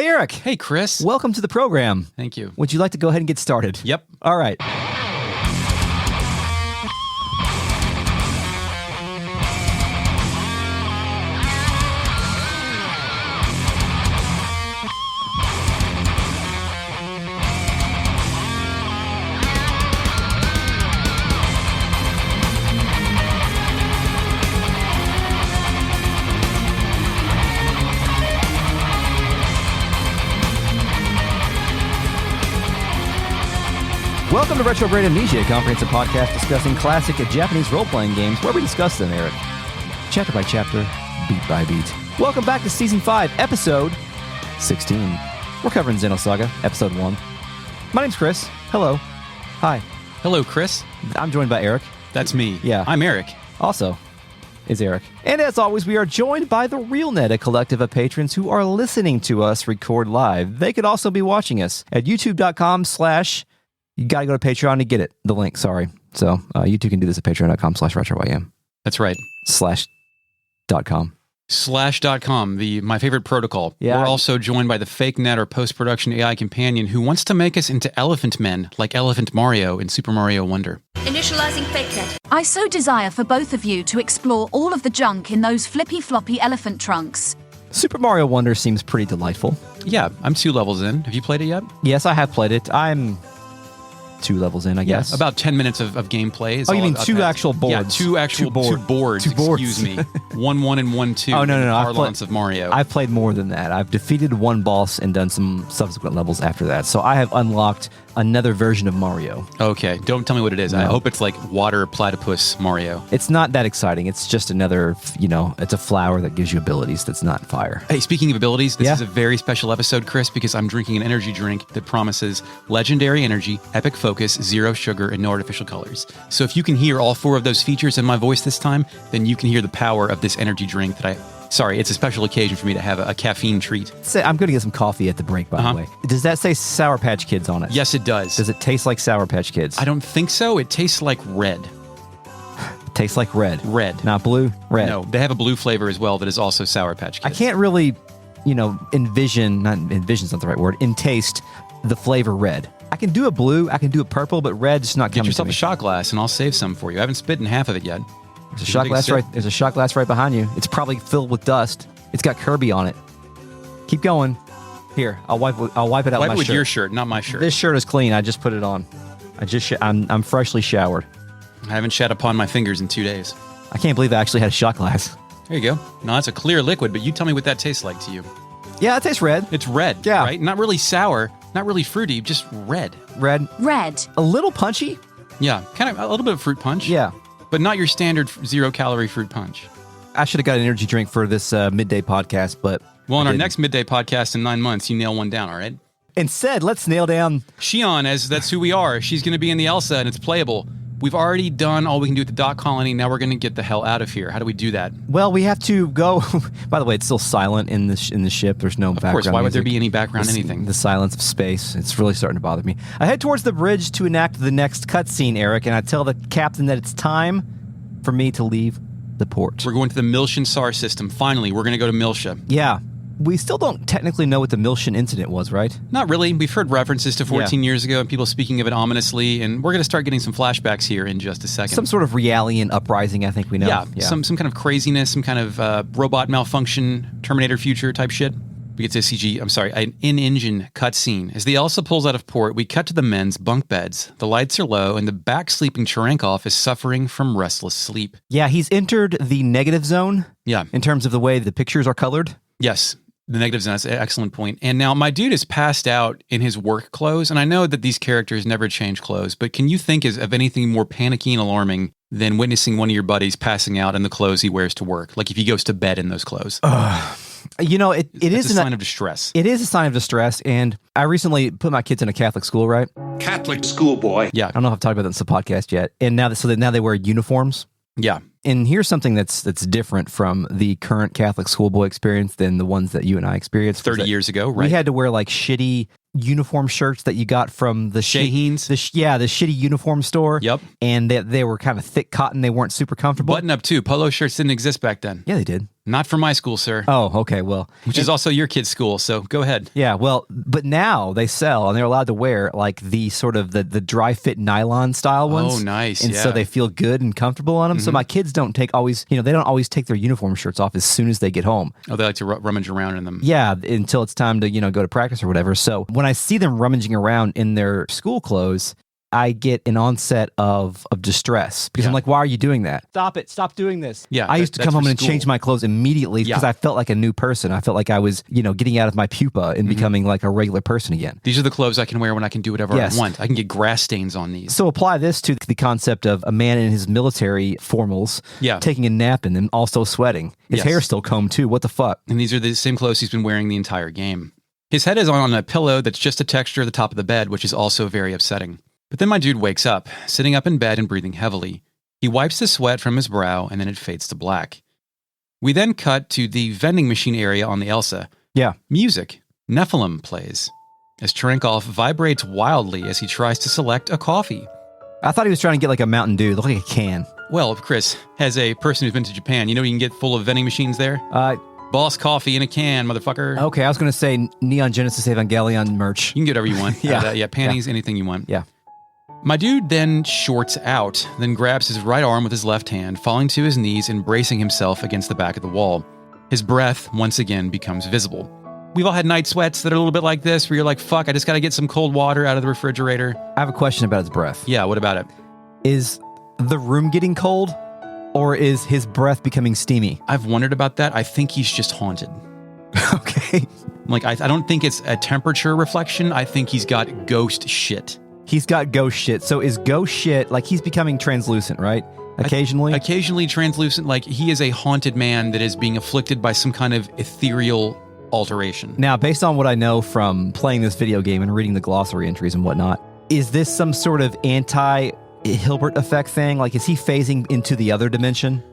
Hey, Eric. Hey, Chris. Welcome to the program. Thank you. Would you like to go ahead and get started? Yep. All right. Welcome to Retro Brain Amnesia, a comprehensive podcast discussing classic Japanese role-playing games where we discuss them, Eric. Chapter by chapter, beat by beat. Welcome back to Season 5, Episode 16. We're covering Xenosaga, Episode 1. My name's Chris. Hello. Hi. Hello, Chris. I'm joined by Eric. That's me. Yeah. I'm Eric. Also is Eric. And as always, we are joined by the RealNet, a collective of patrons who are listening to us record live. They could also be watching us at youtube.com/ You got to go to Patreon to get it. The link, sorry. So you too can do this at patreon.com/retroym. That's right. /.com. /.com, my favorite protocol. Yeah. We're also joined by the fake net or post-production AI companion who wants to make us into elephant men like Elephant Mario in Super Mario Wonder. Initializing fake net. I so desire for both of you to explore all of the junk in those flippy-floppy elephant trunks. Super Mario Wonder seems pretty delightful. Yeah, I'm 2 levels in. Have you played it yet? Yes, I have played it. I'm 2 levels in, I guess. About 10 minutes of gameplay. Is oh, you all mean I've 2 had. actual boards? Yeah, two boards. Excuse me. 1-1 and 1-2. Oh, no. Parlance of Mario. I've played more than that. I've defeated one boss and done some subsequent levels after that. So I have unlocked another version of Mario. Okay, don't tell me what it is. No. I hope it's like water platypus Mario. It's not that exciting. It's just another, it's a flower that gives you abilities that's not fire. Hey, speaking of abilities, this Yeah? is a very special episode, Chris, because I'm drinking an energy drink that promises legendary energy, epic focus, 0 sugar, and no artificial colors. So if you can hear all 4 of those features in my voice this time, then you can hear the power of this energy drink that it's a special occasion for me to have a caffeine treat. I'm going to get some coffee at the break, by the way. Does that say Sour Patch Kids on it? Yes, it does. Does it taste like Sour Patch Kids? I don't think so. It tastes like red. It tastes like red. Red. Not blue, red. No, they have a blue flavor as well that is also Sour Patch Kids. I can't really, envision's not the right word, taste the flavor red. I can do a blue, I can do a purple, but red's not Get coming yourself to a me. shot glass and I'll save some for you. I haven't spit in half of it yet. There's a shot glass There's a shot glass right behind you. It's probably filled with dust. It's got Kirby on it. Keep going. Here, I'll wipe it out Wipe with my it with shirt. your shirt, not my shirt. This shirt is clean. I just put it on. I'm freshly showered. I haven't shat upon my fingers in 2 days. I can't believe I actually had a shot glass. There you go. No, that's a clear liquid, but you tell me what that tastes like to you. Yeah, it tastes red. It's red, Yeah. right? Not really sour, not really fruity, just red. Red. Red. A little punchy. Yeah, kind of a little bit of fruit punch. Yeah. But not your standard 0-calorie fruit punch. I should have got an energy drink for this midday podcast, but Well, in I our didn't. next midday podcast in 9 months, you nail one down, all right? Instead, let's nail down. Shion, that's who we are. She's going to be in the Elsa, and it's playable. We've already done all we can do at the dock colony. Now we're going to get the hell out of here. How do we do that? Well, we have to go. By the way, it's still silent in the ship. There's no background. Of course, why would there music. be any background anything? The silence of space. It's really starting to bother me. I head towards the bridge to enact the next cutscene, Eric, and I tell the captain that it's time for me to leave the port. We're going to the Milshan SAR system. Finally, we're going to go to Milsha. Yeah. We still don't technically know what the Milshan incident was, right? Not really. We've heard references to 14 years ago and people speaking of it ominously, and we're going to start getting some flashbacks here in just a second. Some sort of Realian uprising, I think we know. Yeah. Some kind of craziness, some kind of robot malfunction, Terminator future type shit. We get to an in-engine cutscene. As the Elsa pulls out of port, we cut to the men's bunk beds. The lights are low, and the back-sleeping Trankov is suffering from restless sleep. Yeah, he's entered the negative zone. Yeah. In terms of the way the pictures are colored. Yes. The negative zone, that's an excellent point. And now my dude is passed out in his work clothes, and I know that these characters never change clothes, but can you think of anything more panicky and alarming than witnessing one of your buddies passing out in the clothes he wears to work? Like if he goes to bed in those clothes. It is a sign of distress. It is a sign of distress, and I recently put my kids in a Catholic school, right? Catholic schoolboy. Yeah. I don't know if I've talked about that in the podcast yet. And now they wear uniforms. Yeah. And here's something that's different from the current Catholic schoolboy experience than the ones that you and I experienced. 30 years ago, right? We had to wear like shitty uniform shirts that you got from the Shaheen's? the shitty uniform store. Yep. And they were kind of thick cotton. They weren't super comfortable. Button up too. Polo shirts didn't exist back then. Yeah, they did. Not for my school, sir. Oh, okay. Well, Which is also your kid's school, so go ahead. yeah, well, but now they sell and they're allowed to wear like the sort of the dry fit nylon style ones. Oh, nice. And so they feel good and comfortable on them. So my kids don't they don't always take their uniform shirts off as soon as they get home. Oh, they like to rummage around in them. Yeah, until it's time to, go to practice or whatever. So when I see them rummaging around in their school clothes, I get an onset of distress because I'm like, why are you doing that? Stop it. Stop doing this. Yeah, I used to come home and change my clothes immediately because I felt like a new person. I felt like I was, getting out of my pupa and becoming like a regular person again. These are the clothes I can wear when I can do whatever I want. I can get grass stains on these. So apply this to the concept of a man in his military formals taking a nap in them, also sweating. His hair's still combed too. What the fuck? And these are the same clothes he's been wearing the entire game. His head is on a pillow that's just a texture at the top of the bed, which is also very upsetting. But then my dude wakes up, sitting up in bed and breathing heavily. He wipes the sweat from his brow, and then it fades to black. We then cut to the vending machine area on the Elsa. Yeah. Music. Nephilim plays, as Trankov vibrates wildly as he tries to select a coffee. I thought he was trying to get like a Mountain Dew. It looked like a can. Well, Chris, as a person who's been to Japan, you know you can get full of vending machines there? Boss coffee in a can, motherfucker. Okay, I was going to say Neon Genesis Evangelion merch. You can get whatever you want. Panties, anything you want. Yeah. My dude then shorts out, then grabs his right arm with his left hand, falling to his knees and bracing himself against the back of the wall. His breath, once again, becomes visible. We've all had night sweats that are a little bit like this, where you're like, fuck, I just got to get some cold water out of the refrigerator. I have a question about his breath. Yeah, what about it? Is the room getting cold, or is his breath becoming steamy? I've wondered about that. I think he's just haunted. Okay. Like, I don't think it's a temperature reflection. I think he's got ghost shit. He's got ghost shit. So is ghost shit, like he's becoming translucent, right? Occasionally? Occasionally translucent, like he is a haunted man that is being afflicted by some kind of ethereal alteration. Now, based on what I know from playing this video game and reading the glossary entries and whatnot, is this some sort of anti-Hilbert Effect thing? Like, is he phasing into the other dimension?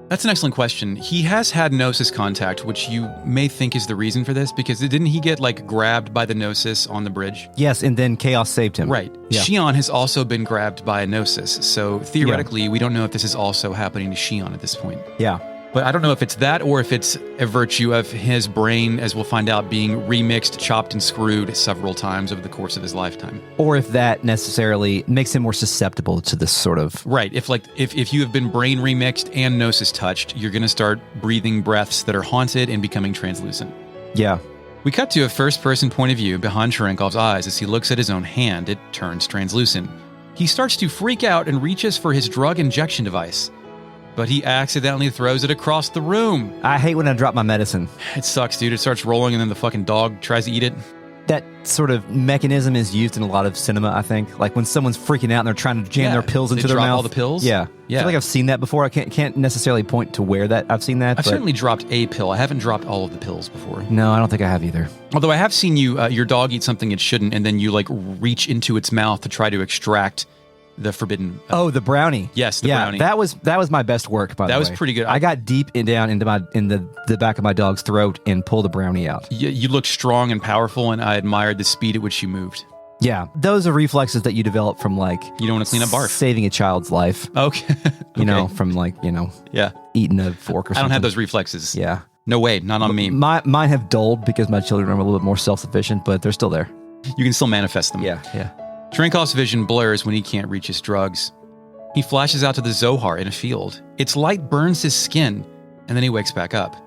That's an excellent question. He has had Gnosis contact, which you may think is the reason for this, because didn't he get, like, grabbed by the Gnosis on the bridge? Yes, and then Chaos saved him. Right. Yeah. Shion has also been grabbed by a Gnosis, so theoretically, we don't know if this is also happening to Shion at this point. Yeah. But I don't know if it's that or if it's a virtue of his brain, as we'll find out, being remixed, chopped, and screwed several times over the course of his lifetime. Or if that necessarily makes him more susceptible to this sort of... Right. If you have been brain remixed and Gnosis touched, you're going to start breathing breaths that are haunted and becoming translucent. Yeah. We cut to a first-person point of view behind Trankov's eyes as he looks at his own hand. It turns translucent. He starts to freak out and reaches for his drug injection device. But he accidentally throws it across the room. I hate when I drop my medicine. It sucks, dude. It starts rolling and then the fucking dog tries to eat it. That sort of mechanism is used in a lot of cinema, I think. Like when someone's freaking out and they're trying to jam their pills into their mouth. Drop all the pills? Yeah. I feel like I've seen that before. I can't necessarily point to where that I've seen that. I've certainly dropped a pill. I haven't dropped all of the pills before. No, I don't think I have either. Although I have seen your dog eat something it shouldn't, and then you like reach into its mouth to try to extract the forbidden... the brownie. Yes, the brownie. That was my best work, by the way. That was pretty good. I got deep down into the back of my dog's throat and pulled the brownie out. You looked strong and powerful, and I admired the speed at which you moved. Yeah, those are reflexes that you develop from like... You don't want to clean up barf. Saving a child's life. Okay. You know, from like, eating a fork or something. I don't have those reflexes. Yeah. No way, not on me. Mine have dulled because my children are a little bit more self-sufficient, but they're still there. You can still manifest them. Yeah. Trankov's vision blurs when he can't reach his drugs. He flashes out to the Zohar in a field. Its light burns his skin, and then he wakes back up.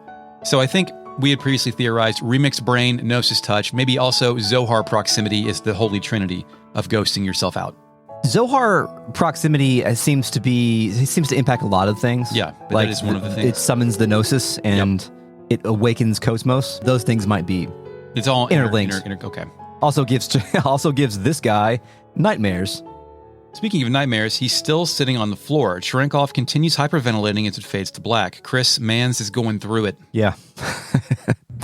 So I think we had previously theorized remixed brain, Gnosis touch, maybe also Zohar proximity is the holy trinity of ghosting yourself out. Zohar proximity seems to impact a lot of things. Yeah, but that is one of the things. It summons the Gnosis and it awakens Cosmos. Those things might be... It's all interlinked. Okay. Also gives this guy nightmares. Speaking of nightmares, he's still sitting on the floor. Trankov continues hyperventilating as it fades to black. Chris Mans is going through it. Yeah.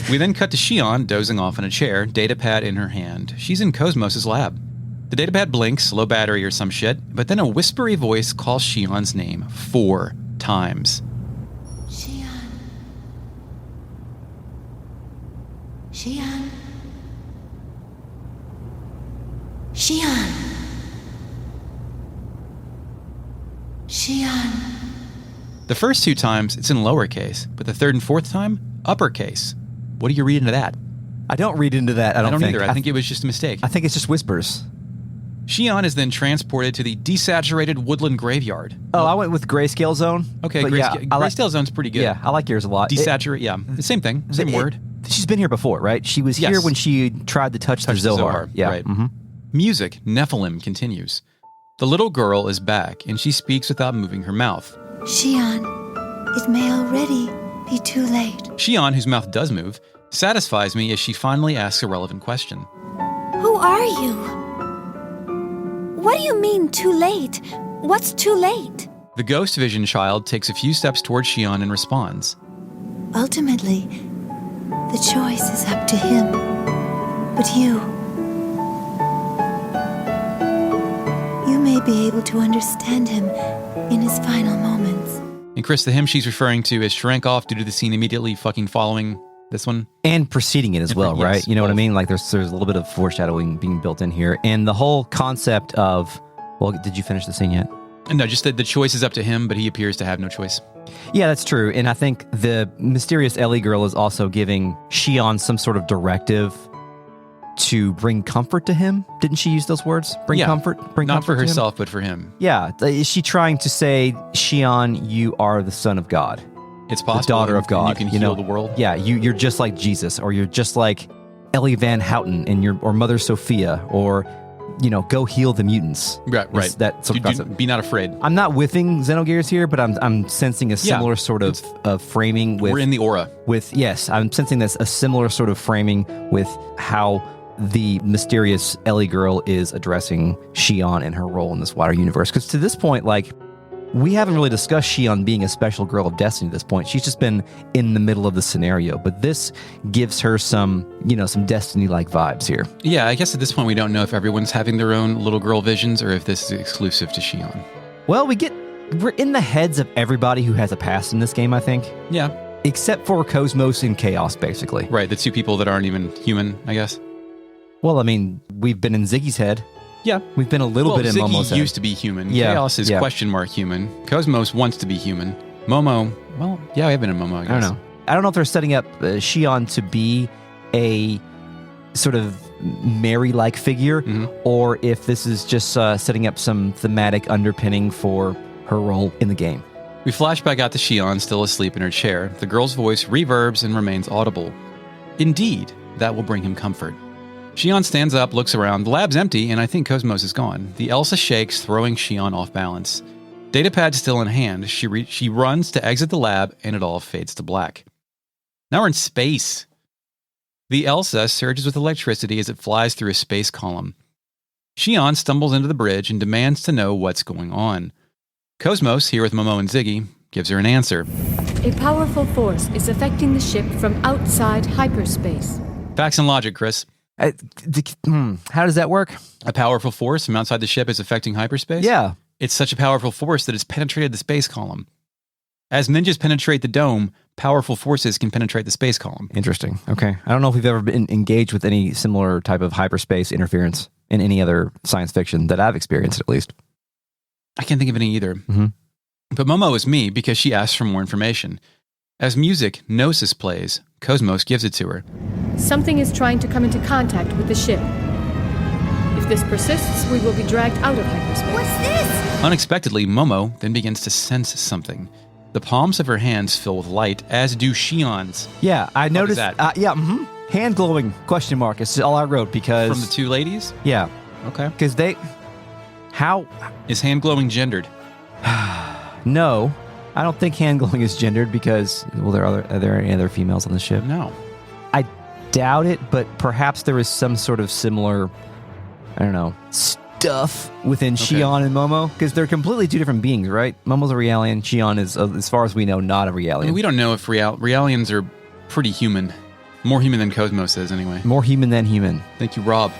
We then cut to Shion dozing off in a chair, datapad in her hand. She's in Cosmos' lab. The datapad blinks, low battery or some shit, but then a whispery voice calls Shion's name 4 times. Shion. Shion. Shion. Shion. The first 2 times, it's in lowercase, but the 3rd and 4th time, uppercase. What do you read into that? I don't read into that. I don't think. Either. I think it was just a mistake. I think it's just whispers. Shion is then transported to the desaturated woodland graveyard. Oh, I went with Grayscale Zone. Okay, but Grayscale Zone's pretty good. Yeah, I like yours a lot. Desaturate, yeah. The same thing, same word. She's been here before, right? She was here when she tried to touch the Zohar. Yeah. Right. Mm-hmm. Music, Nephilim, continues. The little girl is back, and she speaks without moving her mouth. Shion, it may already be too late. Shion, whose mouth does move, satisfies me as she finally asks a relevant question. Who are you? What do you mean, too late? What's too late? The ghost vision child takes a few steps towards Shion and responds. Ultimately, the choice is up to him. But you may be able to understand him in his final moments. And Chris, the him she's referring to is Trankov due to the scene immediately fucking following this one. And preceding it as well, yes, right? You know what I mean? Like there's a little bit of foreshadowing being built in here. And the whole concept of, well, did you finish the scene yet? No, just that the choice is up to him, but he appears to have no choice. Yeah, that's true. And I think the mysterious Ellie girl is also giving Shion some sort of directive to bring comfort to him. Didn't she use those words? Bring comfort to him? Not for herself, but for him. Yeah. Is she trying to say, Shion, you are the son of God? It's possible. The daughter of God. You can heal the world. Yeah, you're just like Jesus, or you're just like Ellie Van Houten or Mother Sophia, or, go heal the mutants. Right. That sort of concept. Be not afraid. I'm not whiffing Xenogears here, but I'm sensing a similar sort of framing with... We're in the aura. Yes, I'm sensing this, a similar sort of framing with how the mysterious Ellie girl is addressing Shion and her role in this wider universe. Because to this point, we haven't really discussed Shion being a special girl of destiny at this point. She's just been in the middle of the scenario. But this gives her some Destiny-like vibes here. Yeah, I guess at this point we don't know if everyone's having their own little girl visions or if this is exclusive to Shion. Well, we're in the heads of everybody who has a past in this game, I think. Yeah. Except for Cosmos and Chaos, basically. Right, the 2 people that aren't even human, I guess. Well, I mean, we've been in Ziggy's head. Yeah. We've been a little bit in Momo's head. Ziggy used to be human. Yeah. Chaos is question mark human. Cosmos wants to be human. Momo, well, yeah, we have been in Momo, I guess. I don't know if they're setting up Shion to be a sort of Mary-like figure, or if this is just setting up some thematic underpinning for her role in the game. We flash back out to Shion, still asleep in her chair. The girl's voice reverbs and remains audible. Indeed, that will bring him comfort. Shion stands up, looks around. The lab's empty, and I think Cosmos is gone. The Elsa shakes, throwing Shion off balance. Datapad still in hand. She runs to exit the lab, and it all fades to black. Now we're in space. The Elsa surges with electricity as it flies through a space column. Shion stumbles into the bridge and demands to know what's going on. Cosmos, here with Momo and Ziggy, gives her an answer. A powerful force is affecting the ship from outside hyperspace. Facts and logic, Chris. How does that work? A powerful force from outside the ship is affecting hyperspace? Yeah. It's such a powerful force that it's penetrated the space column. As ninjas penetrate the dome, powerful forces can penetrate the space column. Interesting. Okay. I don't know if we've ever been engaged with any similar type of hyperspace interference in any other science fiction that I've experienced, at least. I can't think of any either. Mm-hmm. But Momo is me because she asks for more information. As music, Nosis, plays, Cosmos gives it to her. Something is trying to come into contact with the ship. If this persists, we will be dragged out of hyperspace. What's this? Unexpectedly, Momo then begins to sense something. The palms of her hands fill with light, as do Shion's. Yeah, I noticed that? Hand glowing, question mark. It's all I wrote because... From the 2 ladies? Yeah. Okay. Because how... Is hand glowing gendered? No. I don't think hand glowing is gendered because... Well, are there any other females on the ship? No. I doubt it, but perhaps there is some sort of similar, I don't know, stuff within Shion and Momo, because they're completely 2 different beings, right? Momo's a Realian, Shion is, as far as we know, not a Realian. I mean, we don't know if Realians are pretty human. More human than Cosmos is, anyway. More human than human. Thank you, Rob.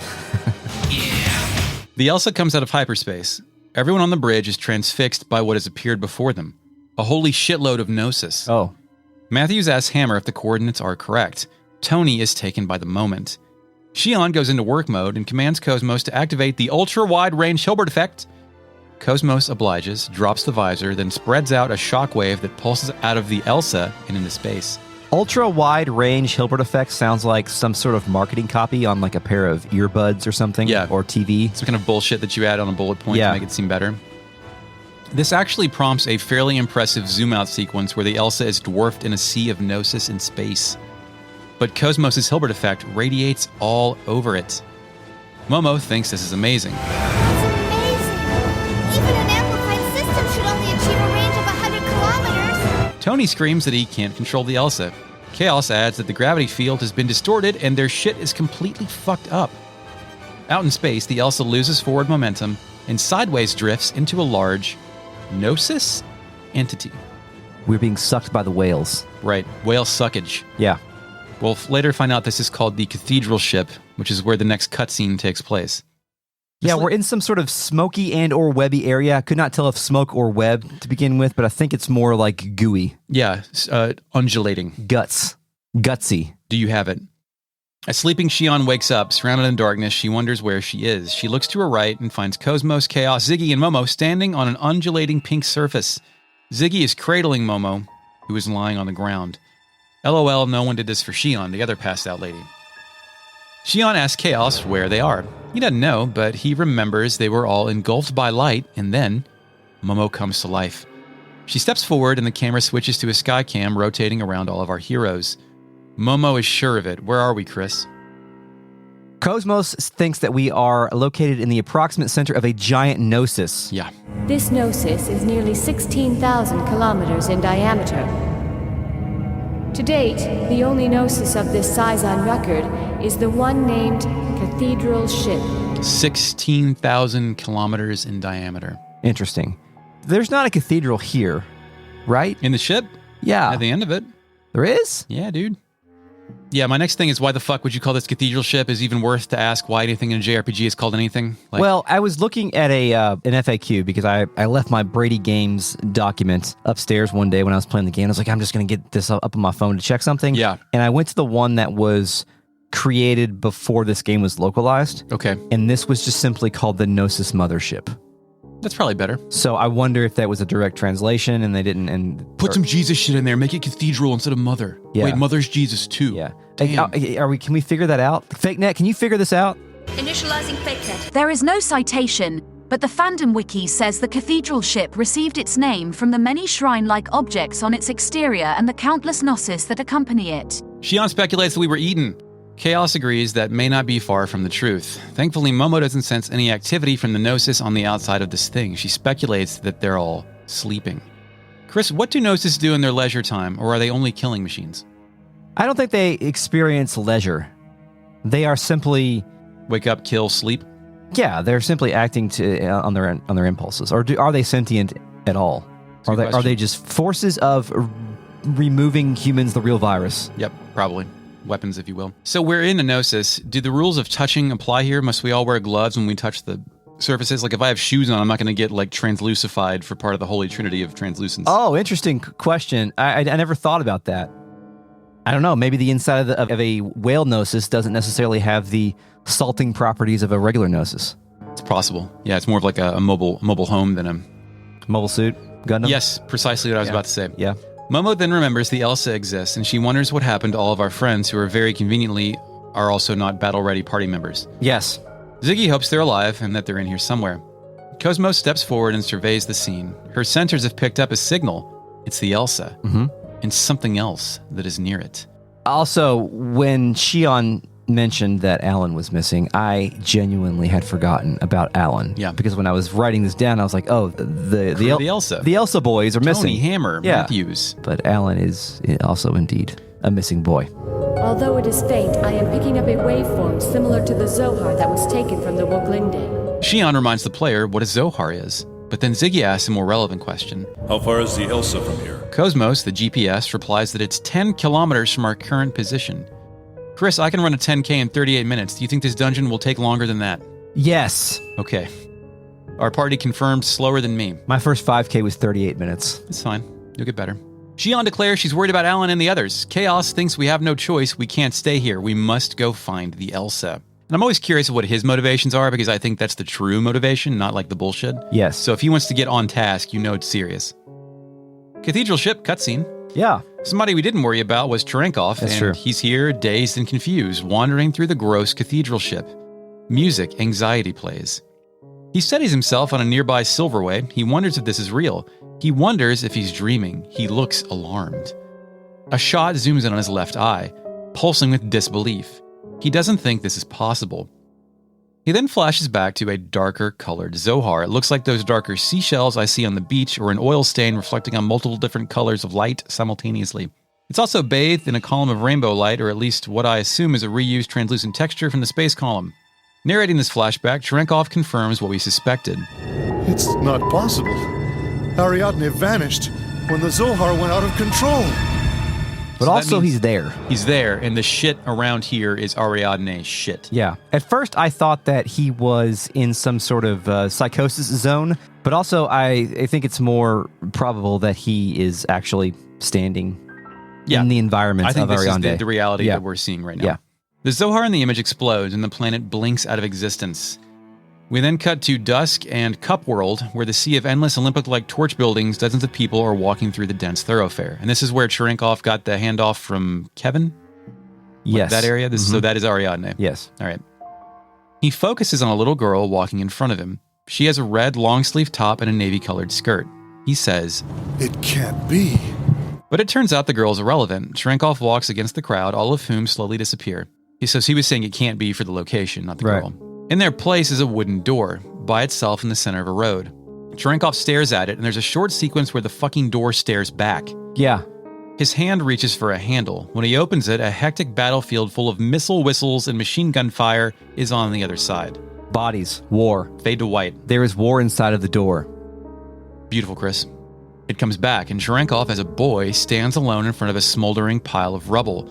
The Elsa comes out of hyperspace. Everyone on the bridge is transfixed by what has appeared before them. A holy shitload of Nosis. Oh. Matthews asks Hammer if the coordinates are correct. Tony is taken by the moment. Shion goes into work mode and commands Cosmos to activate the ultra-wide-range Hilbert Effect. Cosmos obliges, drops the visor, then spreads out a shockwave that pulses out of the Elsa and into space. Ultra wide range Hilbert Effect sounds like some sort of marketing copy on like a pair of earbuds or something. Yeah. Or TV. Some kind of bullshit that you add on a bullet point to make it seem better. This actually prompts a fairly impressive zoom-out sequence where the Elsa is dwarfed in a sea of nosis in space. But Cosmos' Hilbert Effect radiates all over it. Momo thinks this is amazing. It's amazing. Even an amplified system should only achieve a range of 100 kilometers. Tony screams that he can't control the Elsa. Chaos adds that the gravity field has been distorted and their shit is completely fucked up. Out in space, the Elsa loses forward momentum and sideways drifts into a large nosis entity. We're being sucked by the whales. Right, whale suckage. Yeah. We'll later find out this is called the Cathedral ship, which is where the next cutscene takes place. Yeah, we're in some sort of smoky and or webby area. I could not tell if smoke or web to begin with, but I think it's more like gooey. Yeah, undulating. Gutsy. Do you have it? As sleeping Shion wakes up, surrounded in darkness, she wonders where she is. She looks to her right and finds Cosmos, Chaos, Ziggy, and Momo standing on an undulating pink surface. Ziggy is cradling Momo, who is lying on the ground. LOL, no one did this for Shion, the other passed out lady. Shion asks Chaos where they are. He doesn't know, but he remembers they were all engulfed by light, and then Momo comes to life. She steps forward and the camera switches to a sky cam rotating around all of our heroes. Momo is sure of it. Where are we, Chris? Cosmos thinks that we are located in the approximate center of a giant nosis. Yeah. This nosis is nearly 16,000 kilometers in diameter. To date, the only nosis of this size on record is the one named Cathedral ship. 16,000 kilometers in diameter. Interesting. There's not a cathedral here, right? In the ship? Yeah. At the end of it? There is? Yeah, dude. Yeah, my next thing is why the fuck would you call this Cathedral ship? Is even worth to ask why anything in a JRPG is called anything. Well, I was looking at an FAQ because I left my Brady Games document upstairs one day when I was playing the game. I was like, I'm just going to get this up on my phone to check something. Yeah. And I went to the one that was created before this game was localized. Okay. And this was just simply called the Gnosis Mothership. That's probably better. So I wonder if that was a direct translation and they didn't... Put some Jesus shit in there. Make it Cathedral instead of Mother. Yeah. Wait, Mother's Jesus too. Yeah. Damn. Can we figure that out? FakeNet, can you figure this out? Initializing FakeNet. There is no citation, but the fandom wiki says the cathedral ship received its name from the many shrine-like objects on its exterior and the countless gnosis that accompany it. Shion speculates that we were eaten. Chaos agrees that may not be far from the truth. Thankfully, Momo doesn't sense any activity from the gnosis on the outside of this thing. She speculates that they're all sleeping. Chris, what do gnosis do in their leisure time, or are they only killing machines? I don't think they experience leisure. They are simply... Wake up, kill, sleep? Yeah, they're simply acting on their impulses. Or are they sentient at all? Are they just forces of removing humans, the real virus? Yep, probably. Weapons, if you will. So we're in a gnosis. Do the rules of touching apply here? Must we all wear gloves when we touch the surfaces? Like if I have shoes on, I'm not going to get like translucified for part of the holy trinity of translucence. Oh, interesting question. I never thought about that. I don't know. Maybe the inside of a whale gnosis doesn't necessarily have the salting properties of a regular gnosis. It's possible. Yeah, it's more of like a mobile home than a... Mobile suit? Gundam? Yes, precisely what I was about to say. Yeah. Momo then remembers the Elsa exists, and she wonders what happened to all of our friends who are very conveniently are also not battle-ready party members. Yes. Ziggy hopes they're alive and that they're in here somewhere. Cosmos steps forward and surveys the scene. Her sensors have picked up a signal. It's the Elsa. Mm-hmm. And something else that is near it. Also, when Shion mentioned that Alan was missing, I genuinely had forgotten about Alan. Yeah. Because when I was writing this down, I was like, oh, the Elsa. The Elsa boys are missing. Tony, Hammer, Matthews. But Alan is also indeed a missing boy. Although it is faint, I am picking up a waveform similar to the Zohar that was taken from the Woglinde. Shion reminds the player what a Zohar is. But then Ziggy asks a more relevant question. How far is the Elsa from here? Cosmos, the GPS, replies that it's 10 kilometers from our current position. Chris, I can run a 10K in 38 minutes. Do you think this dungeon will take longer than that? Yes. Okay. Our party confirmed slower than me. My first 5K was 38 minutes. It's fine. You'll get better. Shion declares she's worried about Alan and the others. Chaos thinks we have no choice. We can't stay here. We must go find the Elsa. And I'm always curious what his motivations are because I think that's the true motivation, not like the bullshit. Yes. So if he wants to get on task, you know it's serious. Cathedral ship cutscene. Yeah. Somebody we didn't worry about was Trankov, That's and true. he's here, dazed and confused, wandering through the gross cathedral ship. Music, anxiety plays. He steadies himself on a nearby silverway. He wonders if this is real. He wonders if he's dreaming. He looks alarmed. A shot zooms in on his left eye, pulsing with disbelief. He doesn't think this is possible. He then flashes back to a darker colored Zohar. It looks like those darker seashells I see on the beach or an oil stain reflecting on multiple different colors of light simultaneously. It's also bathed in a column of rainbow light, or at least what I assume is a reused translucent texture from the space column. Narrating this flashback, Trankov confirms what we suspected. It's not possible. Ariadne vanished when the Zohar went out of control. But So that also means he's there. He's there, and the shit around here is Ariadne's shit. Yeah. At first, I thought that he was in some sort of psychosis zone, but also I think it's more probable that he is actually standing in the environment I think of this Ariadne. is the reality that we're seeing right now. Yeah. The Zohar in the image explodes, and the planet blinks out of existence. We then cut to dusk and Cup World, where the sea of endless Olympic-like torch buildings, dozens of people are walking through the dense thoroughfare. And this is where Trankov got the handoff from Kevin? Yes. That area? So that is Ariadne. Yes. All right. He focuses on a little girl walking in front of him. She has a red long-sleeve top and a navy-colored skirt. He says, It can't be. but it turns out the girl's irrelevant. Trankov walks against the crowd, all of whom slowly disappear. He was saying it can't be for the location, not the Right. girl. In their place is a wooden door, by itself in the center of a road. Trankov stares at it, and there's a short sequence where the fucking door stares back. Yeah. His hand reaches for a handle. When he opens it, a hectic battlefield full of missile whistles and machine gun fire is on the other side. Bodies. War. Fade to white. There is war inside of the door. Beautiful, Chris. It comes back, and Trankov, as a boy, stands alone in front of a smoldering pile of rubble.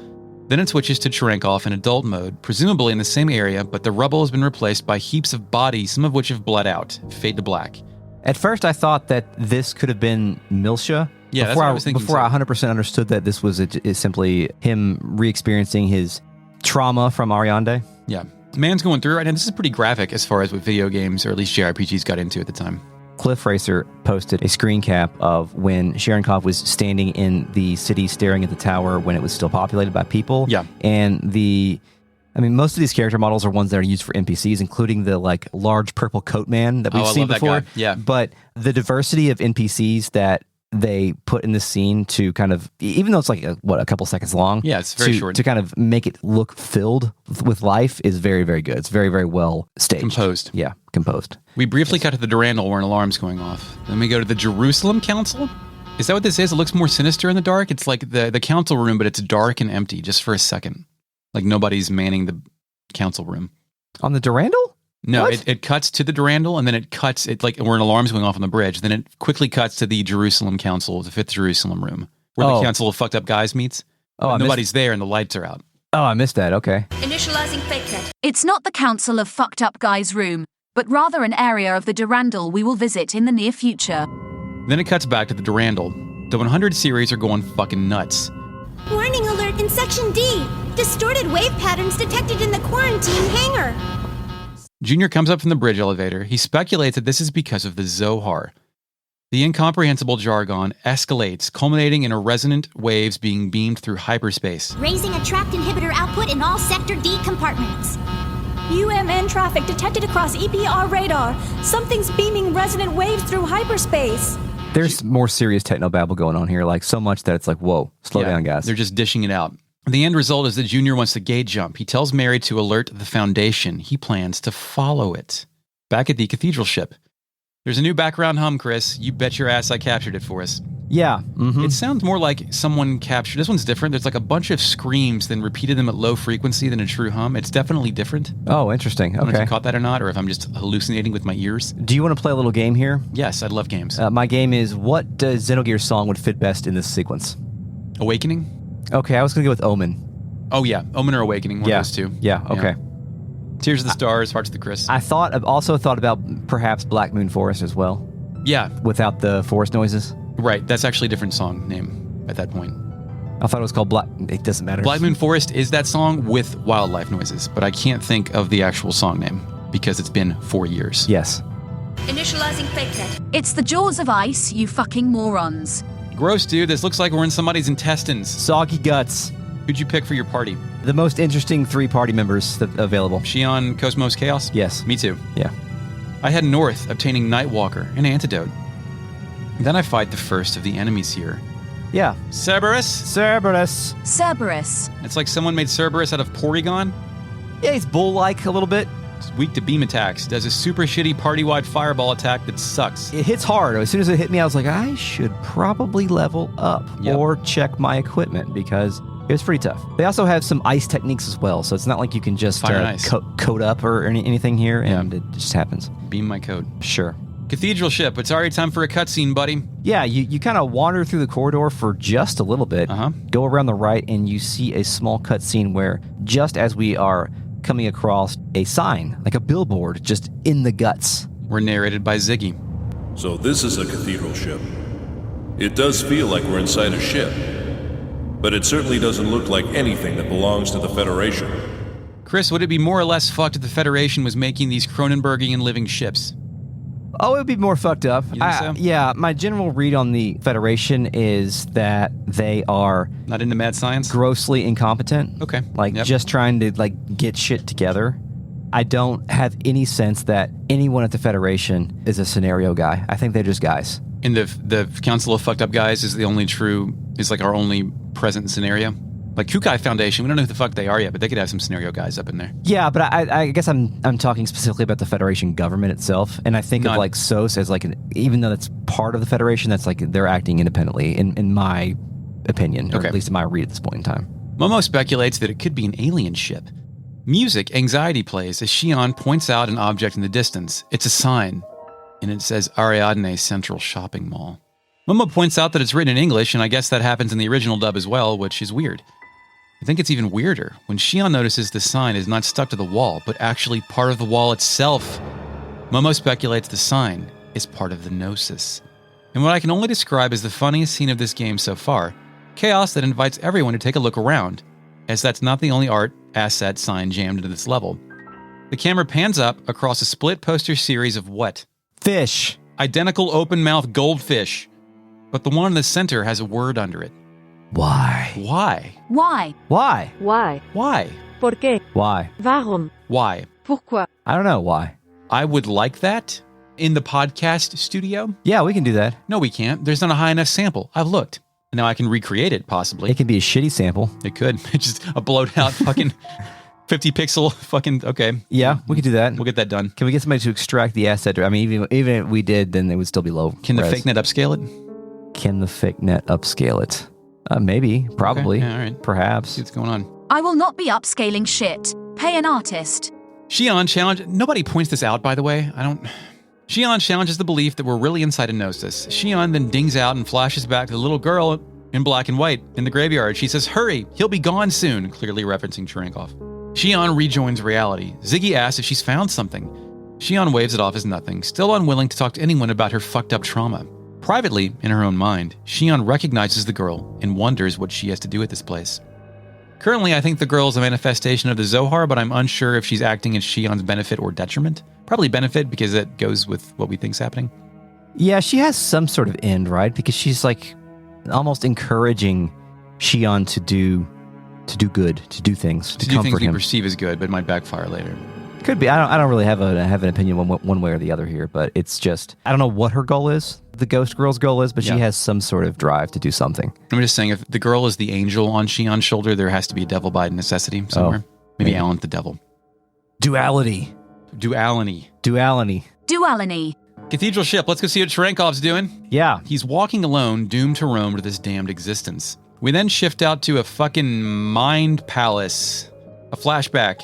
Then it switches to Trankov in adult mode, presumably in the same area, but the rubble has been replaced by heaps of bodies, some of which have bled out. Fade to black. At first, I thought that this could have been Milsha. Yeah, that's what I was thinking. Before I 100% understood that this was is simply him re-experiencing his trauma from Ariadne. Yeah. Man's going through it right now. This is pretty graphic as far as what video games, or at least JRPGs, got into at the time. Cliff Racer posted a screen cap of when Trankov was standing in the city staring at the tower when it was still populated by people. Yeah. And most of these character models are ones that are used for NPCs, including the large purple coat man that we've I seen love that before. guy. Yeah. But the diversity of NPCs that they put in the scene to kind of, even though it's a couple seconds long. Yeah, it's very short. To kind of make it look filled with life is very, very good. It's very, very well staged. Composed. Yeah, composed. We briefly cut to the Durandal where an alarm's going off. Then we go to the Jerusalem Council. Is that what this is? It looks more sinister in the dark. It's like the council room, but it's dark and empty just for a second. Like nobody's manning the council room. On the Durandal? No, What? it cuts to the Durandal, and then it cuts, where an alarm's going off on the bridge. Then it quickly cuts to the Jerusalem Council, the 5th Jerusalem room, where the Council of Fucked Up Guys meets. Oh, I Nobody's there and the lights are out. Oh, I missed that. Okay. Initializing fake net. It's not the Council of Fucked Up Guys room, but rather an area of the Durandal we will visit in the near future. Then it cuts back to the Durandal. The 100 series are going fucking nuts. Warning alert in Section D. Distorted wave patterns detected in the quarantine hangar. Junior comes up from the bridge elevator. He speculates that this is because of the Zohar. The incomprehensible jargon escalates, culminating in a resonant waves being beamed through hyperspace. Raising a trapped inhibitor output in all Sector D compartments. UMN traffic detected across EPR radar. Something's beaming resonant waves through hyperspace. There's more serious technobabble going on here, so much that it's whoa, slow down, guys. They're just dishing it out. The end result is that Junior wants to gate jump. He tells Mary to alert the Foundation. He plans to follow it. Back at the Cathedral ship. There's a new background hum, Chris. You bet your ass I captured it for us. Yeah. Mm-hmm. It sounds more like someone captured... This one's different. There's a bunch of screams, then repeated them at low frequency than a true hum. It's definitely different. Oh, interesting. I don't know if Okay. you caught that or not, or if I'm just hallucinating with my ears. Do you want to play a little game here? Yes, I love games. My game is, what does Xenogears song would fit best in this sequence? Awakening? Okay, I was going to go with Omen. Oh, yeah. Omen or Awakening, one of those two. Yeah, okay. Tears of the Stars, Hearts of the Chris. I've also thought about perhaps Black Moon Forest as well, Yeah, without the forest noises. right. That's actually a different song name. at that point. I thought it was called Black. It doesn't matter. Black Moon Forest is that song with wildlife noises, but I can't think of the actual song name because it's been 4 years. Yes. Initializing fake net. It's the jaws of ice, you fucking morons. Gross, dude. This looks like we're in somebody's intestines. Soggy guts. Who'd you pick for your party? The most interesting 3 party members available. Shion, Cosmos, Chaos? Yes. Me too. Yeah. I head north, obtaining Nightwalker, an antidote. Then I fight the first of the enemies here. Yeah. Cerberus? Cerberus. Cerberus. It's like someone made Cerberus out of Porygon. Yeah, he's bull-like a little bit. It's weak to beam attacks. Does a super shitty party-wide fireball attack that sucks. It hits hard. As soon as it hit me, I was like, I should probably level up or check my equipment because it was pretty tough. They also have some ice techniques as well, so it's not like you can just coat up or anything here, and it just happens. Beam my code. Sure. Cathedral ship. It's already time for a cutscene, buddy. Yeah, you kind of wander through the corridor for just a little bit, go around the right, and you see a small cutscene where just as we are coming across a sign, like a billboard, just in the guts. We're narrated by Ziggy. So this is a cathedral ship. It does feel like we're inside a ship, but it certainly doesn't look like anything that belongs to the Federation. Chris, would it be more or less fucked if the Federation was making these Cronenbergian living ships? Oh, it would be more fucked up. You think so? Yeah, my general read on the Federation is that they are not into mad science, grossly incompetent. Okay, just trying to get shit together. I don't have any sense that anyone at the Federation is a scenario guy. I think they're just guys. And the Council of Fucked Up Guys is like our only present scenario. Like Kukai Foundation, we don't know who the fuck they are yet, but they could have some scenario guys up in there. Yeah, but I guess I'm talking specifically about the Federation government itself, and I think of like SOS as like even though that's part of the Federation, that's like they're acting independently in my opinion, or at least in my read at this point in time. Momo speculates that it could be an alien ship. Music anxiety plays as Shion points out an object in the distance. It's a sign, and it says Ariadne Central Shopping Mall. Momo points out that it's written in English, and I guess that happens in the original dub as well, which is weird. I think it's even weirder when Shion notices the sign is not stuck to the wall, but actually part of the wall itself. Momo speculates the sign is part of the Nosis. And what I can only describe as the funniest scene of this game so far, chaos that invites everyone to take a look around, as that's not the only art asset sign jammed into this level. The camera pans up across a split poster series of what? Fish. Identical open-mouthed goldfish. But the one in the center has a word under it. Why? Why? Why? Why? Why? Why? ¿Por qué? Why? Warum? Why? Pourquoi? I don't know why. I would like that in the podcast studio. Yeah, we can do that. No, we can't. There's not a high enough sample. I've looked. Now I can recreate it, possibly. It could be a shitty sample. It could. It's just a blowed out fucking 50 pixel fucking, okay. Yeah, we could do that. We'll get that done. Can we get somebody to extract the asset? I mean, even if we did, then it would still be low. Can the fake net upscale it? Can the fake net upscale it? Maybe, probably, okay. Yeah, all right. Perhaps. See what's going on. I will not be upscaling shit. Pay an artist. Shion challenge. Nobody points this out, by the way. Shion challenges the belief that we're really inside a Nosis. Shion then dings out and flashes back to the little girl in black and white in the graveyard. She says, "Hurry, he'll be gone soon," clearly referencing Trankov. Shion rejoins reality. Ziggy asks if she's found something. Shion waves it off as nothing, still unwilling to talk to anyone about her fucked up trauma. Privately, in her own mind, Shion recognizes the girl and wonders what she has to do at this place. Currently, I think the girl is a manifestation of the Zohar, but I'm unsure if she's acting in Shion's benefit or detriment. Probably benefit, because that goes with what we think's happening. Yeah, she has some sort of end, right? Because she's like almost encouraging Shion to do good, to do things, to comfort things we him. perceive as good, but might backfire later. Could be. I don't really have an opinion one way or the other here, but it's just I don't know what her goal is. The ghost girl's goal is, but she has some sort of drive to do something. I'm just saying, if the girl is the angel on Shion's shoulder, there has to be a devil by necessity somewhere. Maybe Alan's the devil. Duality. Duality. Cathedral ship. Let's go see what Trankov's doing. Yeah. He's walking alone, doomed to roam to this damned existence. We then shift out to a fucking mind palace. A flashback.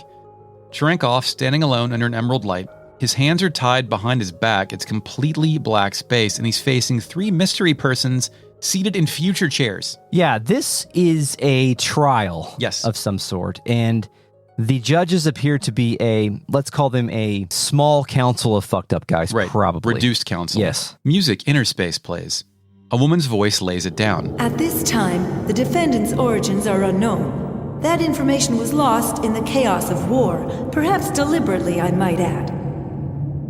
Trankov standing alone under an emerald light. His hands are tied behind his back. It's completely black space, and he's facing 3 mystery persons seated in future chairs. Yeah, this is a trial of some sort, and the judges appear to be let's call them a small council of fucked up guys, probably. Reduced council. Yes. Music, Inner Space plays. A woman's voice lays it down. At this time, the defendant's origins are unknown. That information was lost in the chaos of war, perhaps deliberately, I might add.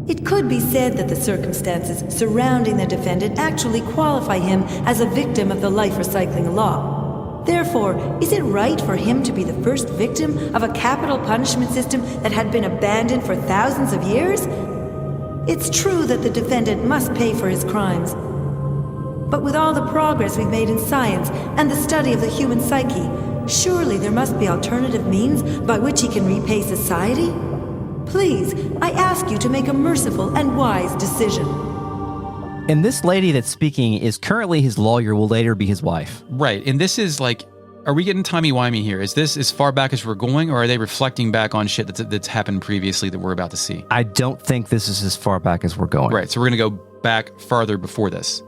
It could be said that the circumstances surrounding the defendant actually qualify him as a victim of the life recycling law. Therefore, is it right for him to be the first victim of a capital punishment system that had been abandoned for thousands of years? It's true that the defendant must pay for his crimes. But with all the progress we've made in science and the study of the human psyche, surely there must be alternative means by which he can repay society? Please, I ask you to make a merciful and wise decision. And this lady that's speaking is currently his lawyer, will later be his wife. Right. And this is like, are we getting timey-wimey here? Is this as far back as we're going, or are they reflecting back on shit that's happened previously that we're about to see? I don't think this is as far back as we're going. Right. So we're going to go back farther before this.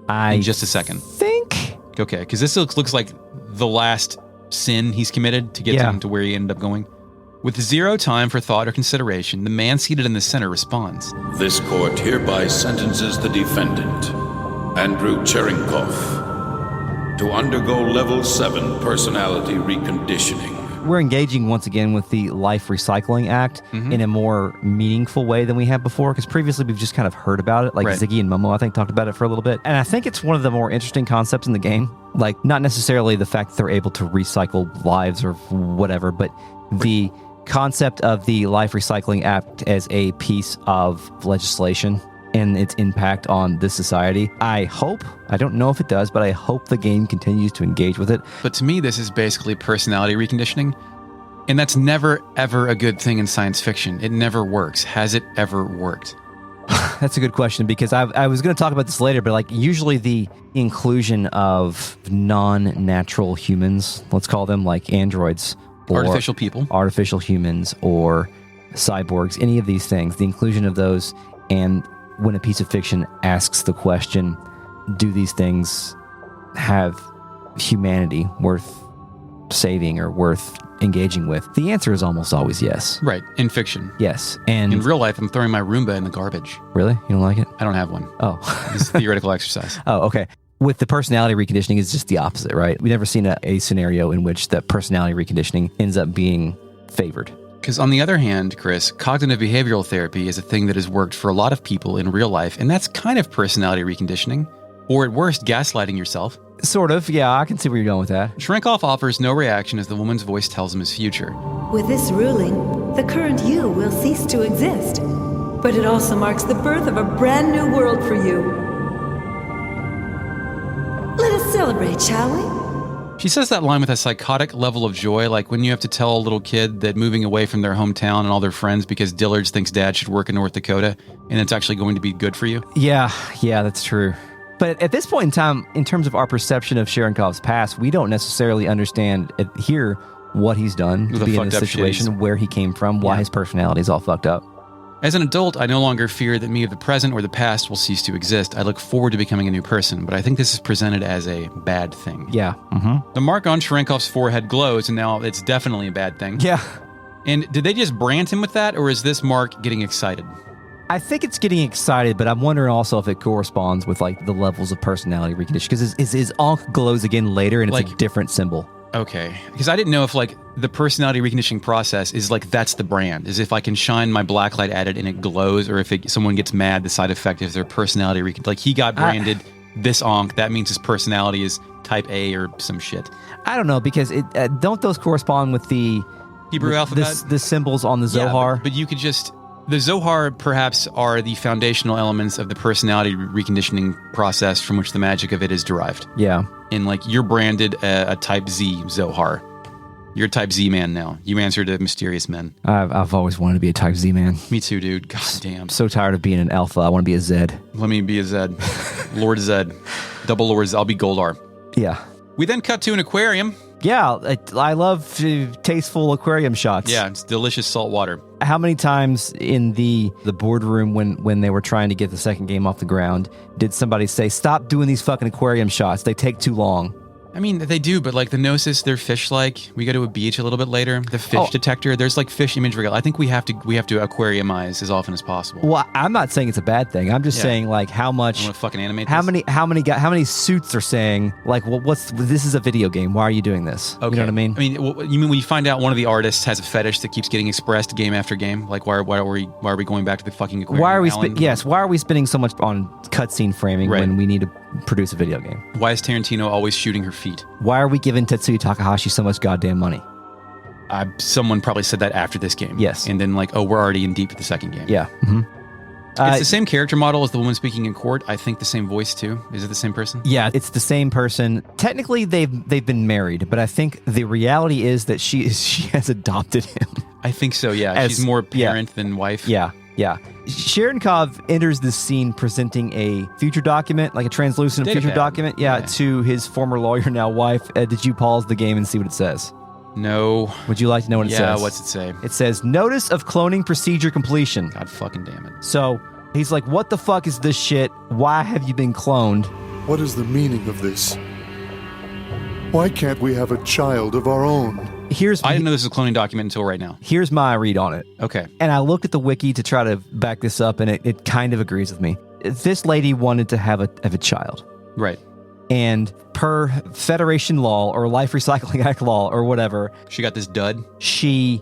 In just a second. Think. Okay. Because this looks like the last sin he's committed to get him to where he ended up going. With zero time for thought or consideration, the man seated in the center responds. This court hereby sentences the defendant, Andrew Trankov, to undergo level 7 personality reconditioning. We're engaging once again with the Life Recycling Act in a more meaningful way than we have before, because previously we've just kind of heard about it. Like Ziggy and Momo, I think, talked about it for a little bit. And I think it's one of the more interesting concepts in the game. Like, not necessarily the fact that they're able to recycle lives or whatever, but the concept of the Life Recycling Act as a piece of legislation and its impact on this society. I hope, I don't know if it does, but I hope the game continues to engage with it. But to me, this is basically personality reconditioning. And that's never, ever a good thing in science fiction. It never works. Has it ever worked? That's a good question, because I was going to talk about this later, but like usually the inclusion of non-natural humans, let's call them like androids, or artificial people, artificial humans, or cyborgs, any of these things, the inclusion of those, and when a piece of fiction asks the question, do these things have humanity worth saving or worth engaging with? The answer is almost always yes. Right, in fiction. Yes. And in real life, I'm throwing my Roomba in the garbage. Really? You don't like it? I don't have one. Oh. It's a theoretical exercise. Oh, okay. With the personality reconditioning, it's just the opposite, right? We've never seen a scenario in which that personality reconditioning ends up being favored. Because on the other hand, Chris, cognitive behavioral therapy is a thing that has worked for a lot of people in real life, and that's kind of personality reconditioning, or at worst, gaslighting yourself. Sort of, yeah, I can see where you're going with that. Trankov offers no reaction as the woman's voice tells him his future. With this ruling, the current you will cease to exist. But it also marks the birth of a brand new world for you. Let us celebrate, shall we? She says that line with a psychotic level of joy, like when you have to tell a little kid that moving away from their hometown and all their friends because Dillards thinks dad should work in North Dakota, and it's actually going to be good for you. Yeah, that's true. But at this point in time, in terms of our perception of Cherenkov's past, we don't necessarily understand here what he's done to be in this situation, where he came from, why his personality is all fucked up. As an adult, I no longer fear that me of the present or the past will cease to exist. I look forward to becoming a new person, but I think this is presented as a bad thing. Yeah. The mark on Cherenkov's forehead glows, and now it's definitely a bad thing. Yeah. And did they just brand him with that, or is this mark getting excited? I think it's getting excited, but I'm wondering also if it corresponds with like the levels of personality reconditioning, because his ankh glows again later, and it's like a different symbol. Okay, because I didn't know if like the personality reconditioning process is like that's the brand, is if I can shine my blacklight at it and it glows, or if someone gets mad, the side effect is their personality like he got branded this ankh, that means his personality is type A or some shit. I don't know, because don't those correspond with the Hebrew alphabet, the symbols on the Zohar? Yeah, but you could just. The Zohar perhaps are the foundational elements of the personality reconditioning process from which the magic of it is derived. Yeah. And like you're branded a type Z Zohar. You're a type Z man now. You answer to mysterious men. I've always wanted to be a type Z man. Me too, dude. God damn. I'm so tired of being an alpha. I want to be a Z. Let me be a Z. Lord Z. Double Lord Z. I'll be Goldar. Yeah. We then cut to an aquarium. Yeah, I love tasteful aquarium shots. Yeah, it's delicious salt water. How many times in the boardroom when they were trying to get the second game off the ground did somebody say, stop doing these fucking aquarium shots, they take too long? I mean, they do, but like the Gnosis, they're fish-like. We go to a beach a little bit later. The fish detector, there's like fish imagery. I think we have to aquariumize as often as possible. Well, I'm not saying it's a bad thing. I'm just saying like how much. I want to fucking animate. How many suits are saying like, well, this is a video game. Why are you doing this? Okay. You know what I mean? I mean, you mean when you find out one of the artists has a fetish that keeps getting expressed game after game? Like, why are we going back to the fucking aquarium? Why are we spending so much on cutscene framing when we need to produce a video game? Why is Tarantino always shooting her feet? Why are we giving Tetsuya Takahashi so much goddamn money? Someone probably said that after this game. Yes. And then like, oh, we're already in deep to the second game. Yeah. Mm-hmm. It's the same character model as the woman speaking in court. I think the same voice too. Is it the same person? Yeah, it's the same person. Technically, they've been married, but I think the reality is that she has adopted him. I think so. Yeah, she's more parent than wife. Yeah. Yeah. Cherenkov enters this scene presenting a future document, like a translucent future document, to his former lawyer, now wife. Did you pause the game and see what it says? No. Would you like to know what it says? Yeah, what's it say? It says, notice of cloning procedure completion. God fucking damn it. So he's like, what the fuck is this shit? Why have you been cloned? What is the meaning of this? Why can't we have a child of our own? I didn't know this was a cloning document until right now. Here's my read on it. Okay. And I looked at the wiki to try to back this up, and it kind of agrees with me. This lady wanted to have a child. Right. And per Federation law or Life Recycling Act law or whatever, she got this dud. She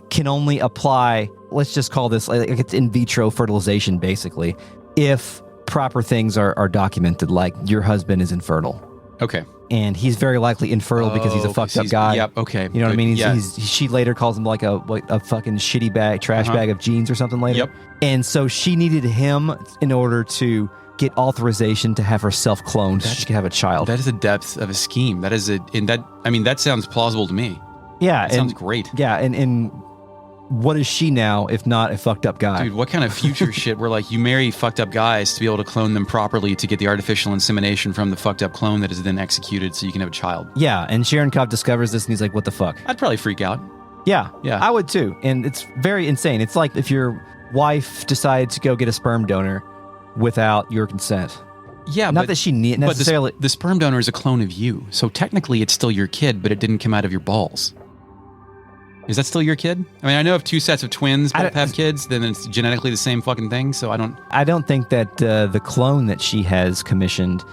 can only apply, let's just call this, like it's in vitro fertilization, basically, if proper things are documented, like your husband is infertile. Okay. And he's very likely infertile because he's a fucked up guy. Yep, okay. You know what I mean? She later calls him like a fucking shitty trash bag of jeans or something later. Yep. And so she needed him in order to get authorization to have herself cloned so she could have a child. That is the depth of a scheme. That sounds plausible to me. Yeah. That sounds great. Yeah, and what is she now if not a fucked up guy? Dude, what kind of future shit where like you marry fucked up guys to be able to clone them properly to get the artificial insemination from the fucked up clone that is then executed so you can have a child? Yeah, and Cherenkov discovers this and he's like, what the fuck? I'd probably freak out. Yeah, I would too. And it's very insane. It's like if your wife decided to go get a sperm donor without your consent. Yeah, not that she necessarily... But the sperm donor is a clone of you, so technically it's still your kid, but it didn't come out of your balls. Is that still your kid? I mean, I know if two sets of twins both have kids, then it's genetically the same fucking thing, so I don't think that the clone that she has commissioned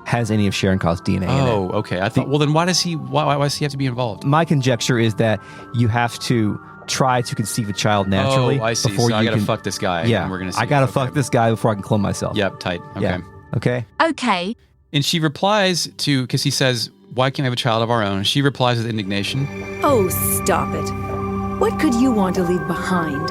has any of Cherenkov's DNA in it. Oh, okay. I thought, well, then why does he have to be involved? My conjecture is that you have to try to conceive a child naturally. Oh, I see. Before so I gotta fuck this guy. Yeah, and we're gonna see I gotta fuck this guy before I can clone myself. Yep, tight. Okay. Yeah. Okay. Okay. And she replies because he says, why can't we have a child of our own? She replies with indignation. Oh, stop it. What could you want to leave behind?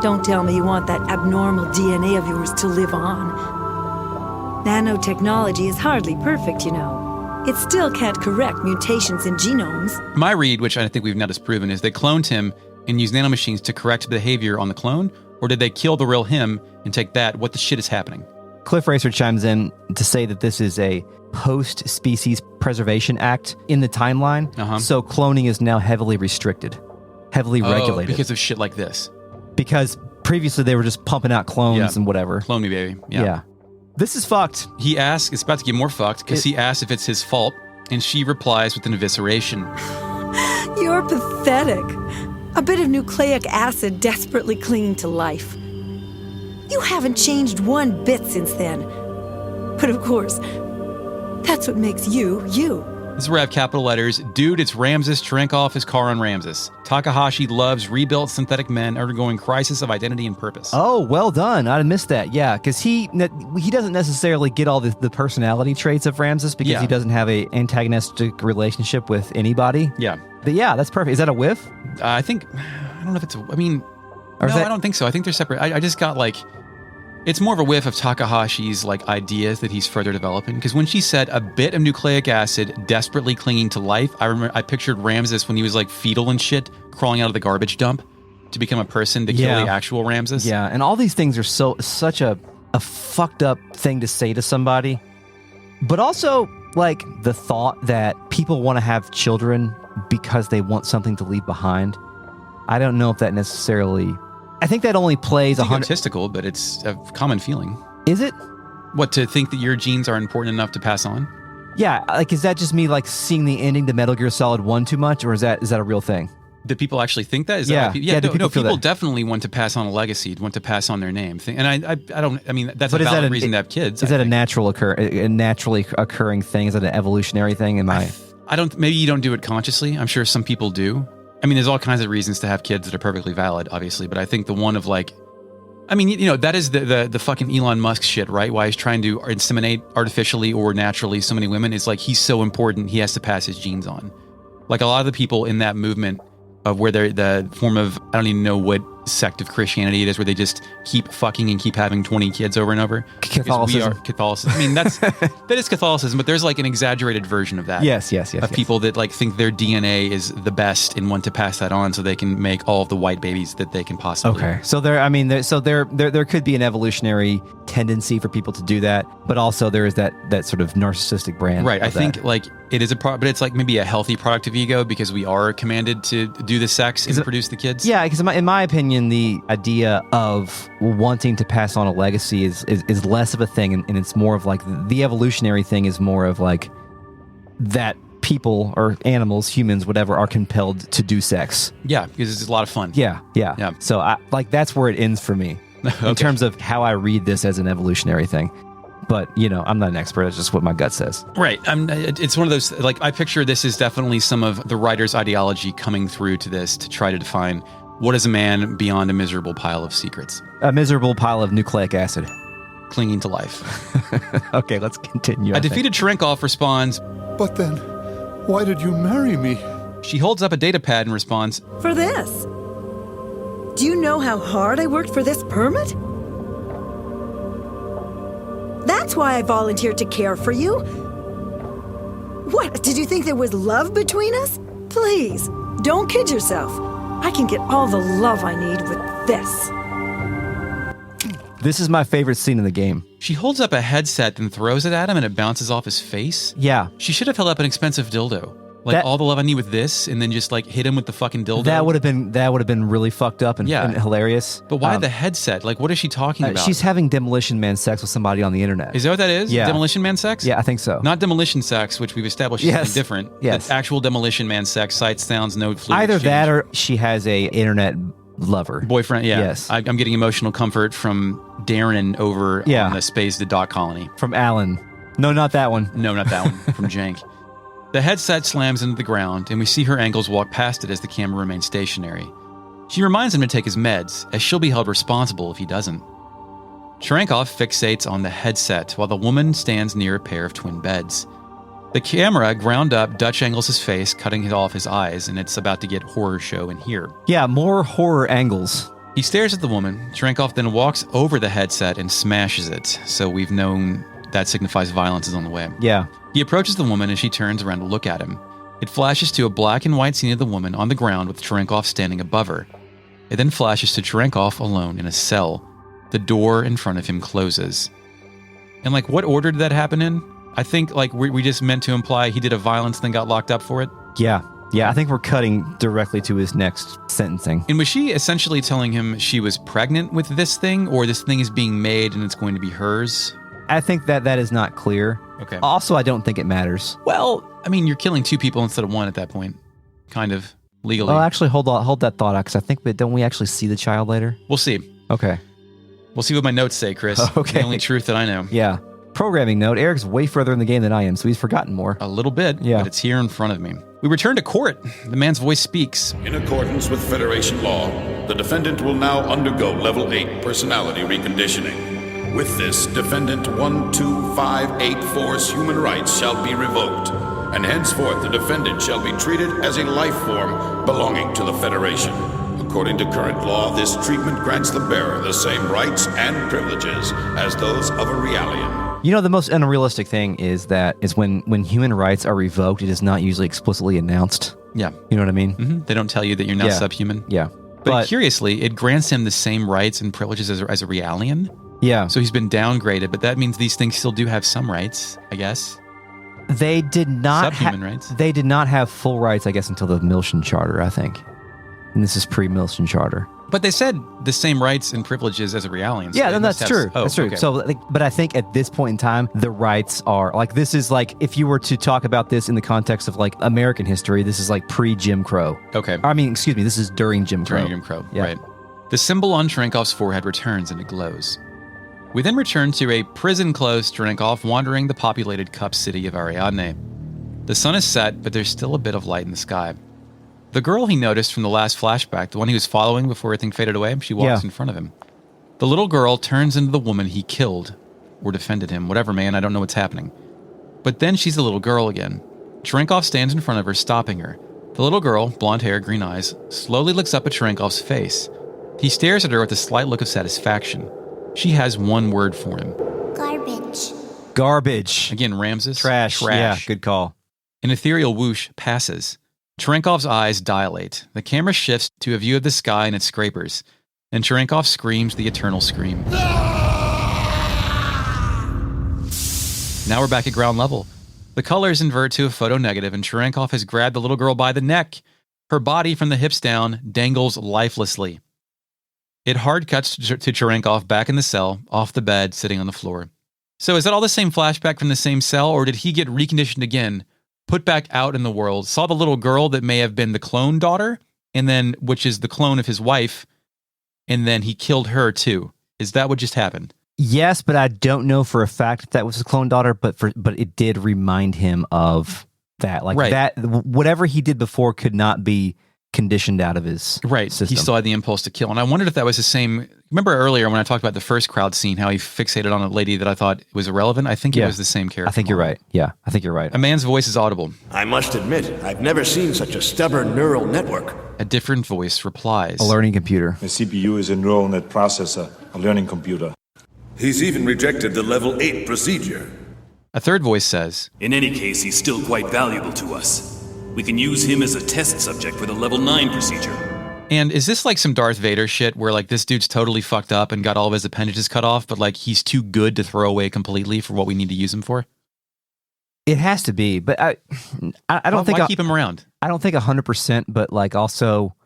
Don't tell me you want that abnormal DNA of yours to live on. Nanotechnology is hardly perfect, you know. It still can't correct mutations in genomes. My read, which I think we've now disproven, is they cloned him and used nanomachines to correct behavior on the clone, or did they kill the real him and take that? What the shit is happening? Cliff Racer chimes in to say that this is a post-species preservation act in the timeline, so cloning is now heavily restricted, heavily regulated. Because of shit like this. Because previously they were just pumping out clones and whatever. Clone me, baby. Yeah. This is fucked. He asks, it's about to get more fucked, because he asks if it's his fault, and she replies with an evisceration. You're pathetic. A bit of nucleic acid desperately clinging to life. You haven't changed one bit since then. But of course, that's what makes you, you. This is where I have capital letters. Dude, it's Ramses. Trankov is car on Ramses. Takahashi loves rebuilt synthetic men undergoing crisis of identity and purpose. Oh, well done. I missed that. Yeah, because he doesn't necessarily get all the personality traits of Ramses because he doesn't have a antagonistic relationship with anybody. Yeah. But yeah, that's perfect. Is that a whiff? I don't know if it's I don't think so. I think they're separate. I just got it's more of a whiff of Takahashi's ideas that he's further developing. Because when she said a bit of nucleic acid desperately clinging to life, I pictured Ramses when he was fetal and shit, crawling out of the garbage dump to become a person to kill the actual Ramses. Yeah, and all these things are such a fucked up thing to say to somebody. But also, the thought that people want to have children because they want something to leave behind. I don't know if that necessarily... I think that only plays it's egotistical, but it's a common feeling. Is it? What, to think that your genes are important enough to pass on? Yeah, like, is that just me, like, seeing the ending to Metal Gear Solid 1 too much, or is that a real thing? Do people actually think that? Is Yeah. that why people, Do people feel people that? definitely want to pass on a legacy, want to pass on their name. And I mean, that's a valid reason to have kids. Is that a naturally occurring thing? Is that an evolutionary thing? Maybe you don't do it consciously. I'm sure some people do. I mean, there's all kinds of reasons to have kids that are perfectly valid, obviously, but I think the one of like, I mean, you know, that is the fucking Elon Musk shit, right? Why he's trying to inseminate artificially or naturally so many women is like, he's so important, he has to pass his genes on. Like a lot of the people in that movement of where they're the form of, I don't even know what sect of Christianity it is, where they just keep fucking and keep having 20 kids over and over. Catholicism. Catholicism. I mean, that is Catholicism, but there's like an exaggerated version of that. Yes. Of people that like think their DNA is the best and want to pass that on so they can make all of the white babies that they can possibly. Okay. So there could be an evolutionary tendency for people to do that, but also there is that sort of narcissistic brand. Right. I think like it is but it's like maybe a healthy product of ego because we are commanded to do the sex and produce the kids. Yeah, because in my opinion, the idea of wanting to pass on a legacy is less of a thing, and it's more of like the evolutionary thing is more of like that people or animals, humans, whatever, are compelled to do sex. Yeah, because it's a lot of fun. Yeah. So that's where it ends for me in terms of how I read this as an evolutionary thing. But, you know, I'm not an expert. It's just what my gut says. Right. It's one of those, like, I picture this is definitely some of the writer's ideology coming through to this to try to define what is a man beyond a miserable pile of secrets. A miserable pile of nucleic acid. Clinging to life. Okay, let's continue. A defeated Trankov responds, But then, why did you marry me? She holds up a data pad and responds, For this. Do you know how hard I worked for this permit? That's why I volunteered to care for you. What, did you think there was love between us? Please, don't kid yourself. I can get all the love I need with this. This is my favorite scene in the game. She holds up a headset and throws it at him and it bounces off his face. Yeah. She should have held up an expensive dildo. Like all the love I need with this, and then just like hit him with the fucking dildo. That would have been really fucked up and hilarious. But why the headset? Like, what is she talking about? She's having Demolition Man sex with somebody on the internet. Is that what that is? Yeah. Demolition Man sex? Yeah, I think so. Not Demolition sex, which we've established is something different. Yes. The actual Demolition Man sex, sights, sounds, no fluid Either exchange. that or she has a internet lover. Boyfriend, yeah. Yes. I'm getting emotional comfort from Darren over on the Space the Dot Colony. From Alan. No, not that one. No, not that one. From Jank. The headset slams into the ground, and we see her ankles walk past it as the camera remains stationary. She reminds him to take his meds, as she'll be held responsible if he doesn't. Trankov fixates on the headset while the woman stands near a pair of twin beds. The camera ground up Dutch angles his face, cutting it off his eyes, and it's about to get horror show in here. Yeah, more horror angles. He stares at the woman. Trankov then walks over the headset and smashes it, so we've known that signifies violence is on the way. Yeah. He approaches the woman as she turns around to look at him. It flashes to a black and white scene of the woman on the ground with Trankov standing above her. It then flashes to Trankov alone in a cell. The door in front of him closes. And like, what order did that happen in? I think like we just meant to imply he did a violence then got locked up for it. Yeah. Yeah, I think we're cutting directly to his next sentencing. And was she essentially telling him she was pregnant with this thing, or this thing is being made and it's going to be hers? I think that is not clear. Okay. Also, I don't think it matters. Well, I mean, you're killing two people instead of one at that point. Kind of. Legally. Well, actually, hold that thought out, because I think, don't we actually see the child later? We'll see. Okay. We'll see what my notes say, Chris. Okay. The only truth that I know. Yeah. Programming note, Eric's way further in the game than I am, so he's forgotten more. A little bit, yeah. But it's here in front of me. We return to court. The man's voice speaks. In accordance with Federation law, the defendant will now undergo Level 8 personality reconditioning. With this, Defendant 12584's human rights shall be revoked, and henceforth the defendant shall be treated as a life form belonging to the Federation. According to current law, this treatment grants the bearer the same rights and privileges as those of a Realian. You know, the most unrealistic thing is when human rights are revoked, it is not usually explicitly announced. Yeah. You know what I mean? Mm-hmm. They don't tell you that you're now subhuman. Yeah. But curiously, it grants him the same rights and privileges as a Realian. Yeah. So he's been downgraded, but that means these things still do have some rights, I guess. They did not subhuman rights. They did not have full rights, I guess, until the Milton Charter, I think. And this is pre-Milton Charter. But they said the same rights and privileges as a realian. So Yeah, they then must that's have- true. Oh, that's true. okay. So, but I think at this point in time, the rights are like, this is like, if you were to talk about this in the context of like American history, this is like pre-Jim Crow. Okay. I mean, excuse me, this is during Jim Crow. During Jim Crow, Yeah. right. The symbol on Trankov's forehead returns and it glows. We then return to a prison-closed Trankov wandering the populated cup city of Ariadne. The sun is set, but there's still a bit of light in the sky. The girl he noticed from the last flashback, the one he was following before everything faded away, she walks in front of him. The little girl turns into the woman he killed, or defended him, whatever, man, I don't know what's happening. But then she's the little girl again. Trankov stands in front of her, stopping her. The little girl, blonde hair, green eyes, slowly looks up at Trankov's face. He stares at her with a slight look of satisfaction. She has one word for him. Garbage. Garbage. Again, Ramses. Trash. Yeah, good call. An ethereal whoosh passes. Trankov's eyes dilate. The camera shifts to a view of the sky and its scrapers, and Trankov screams the eternal scream. Now we're back at ground level. The colors invert to a photo negative, and Trankov has grabbed the little girl by the neck. Her body, from the hips down, dangles lifelessly. It hard cuts to Trankov back in the cell, off the bed, sitting on the floor. So is that all the same flashback from the same cell, or did he get reconditioned again, put back out in the world, saw the little girl that may have been the clone daughter, and then, which is the clone of his wife, and then he killed her too? Is that what just happened? Yes, but I don't know for a fact if that was his clone daughter, but it did remind him of that. Like that, whatever he did before could not be conditioned out of his system. He still had the impulse to kill. And I wondered if that was the same. Remember earlier when I talked about the first crowd scene, how he fixated on a lady that I thought was irrelevant? I think it was the same character. I think you're right. Yeah, I think you're right. A man's voice is audible. I must admit, I've never seen such a stubborn neural network. A different voice replies. A learning computer. The CPU is a neural net processor, a learning computer. He's even rejected the level 8 procedure. A third voice says, In any case, he's still quite valuable to us. We can use him as a test subject for the level 9 procedure. And is this like some Darth Vader shit where like this dude's totally fucked up and got all of his appendages cut off, but like he's too good to throw away completely for what we need to use him for? It has to be, but I don't think why keep him around? I don't think 100%, but like also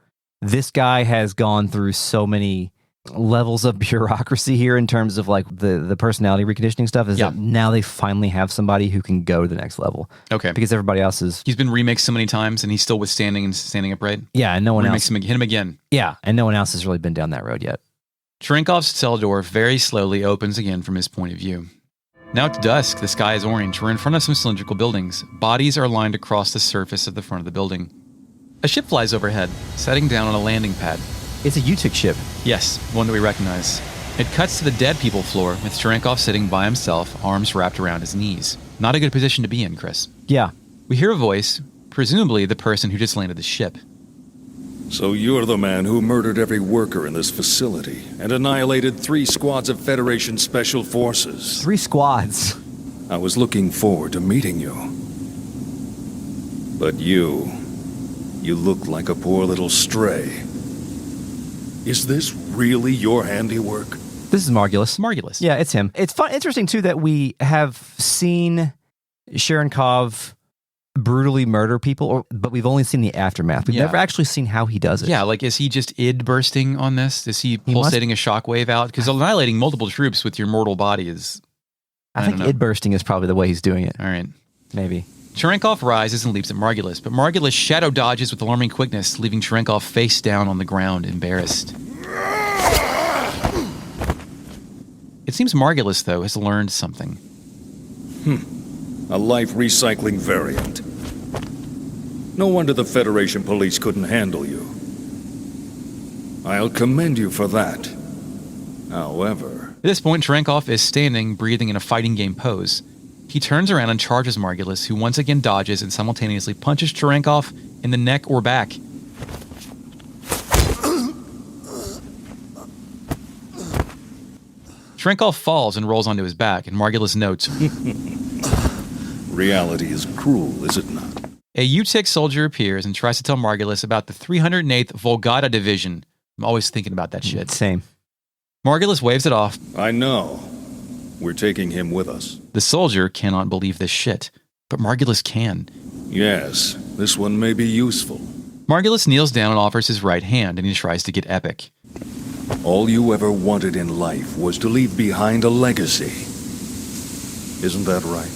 this guy has gone through so many levels of bureaucracy here in terms of like the personality reconditioning stuff is that now they finally have somebody who can go to the next level. Okay. Because everybody else is... He's been remixed so many times and he's still withstanding and standing upright. Yeah, and no one else... Hit him again. Yeah, and no one else has really been down that road yet. Trankov's cell door very slowly opens again from his point of view. Now it's dusk, the sky is orange. We're in front of some cylindrical buildings. Bodies are lined across the surface of the front of the building. A ship flies overhead, setting down on a landing pad. It's a UTIC ship. Yes, one that we recognize. It cuts to the dead people floor, with Trankov sitting by himself, arms wrapped around his knees. Not a good position to be in, Chris. Yeah. We hear a voice, presumably the person who just landed the ship. So you're the man who murdered every worker in this facility and annihilated 3 squads of Federation Special Forces. 3 squads. I was looking forward to meeting you. But you look like a poor little stray. Is this really your handiwork? This is Margulis. Margulis. Yeah, it's him. It's interesting, too, that we have seen Cherenkov brutally murder people, but we've only seen the aftermath. We've never actually seen how he does it. Yeah, like, is he just id bursting on this? Is he pulsating a shockwave out? Because annihilating multiple troops with your mortal body is... I think id bursting is probably the way he's doing it. All right. Maybe. Cherenkov rises and leaps at Margulis, but Margulis shadow dodges with alarming quickness, leaving Cherenkov face down on the ground, embarrassed. It seems Margulis, though, has learned something. A life recycling variant. No wonder the Federation police couldn't handle you. I'll commend you for that. However... At this point, Trankov is standing, breathing in a fighting game pose. He turns around and charges Margulis, who once again dodges and simultaneously punches Trankov in the neck or back. Trankov falls and rolls onto his back, and Margulis notes, Reality is cruel, is it not? A UTIC soldier appears and tries to tell Margulis about the 308th Volgata Division. I'm always thinking about that shit. Same. Margulis waves it off. I know. We're taking him with us. The soldier cannot believe this shit, but Margulis can. Yes, this one may be useful. Margulis kneels down and offers his right hand, and he tries to get epic. All you ever wanted in life was to leave behind a legacy. Isn't that right?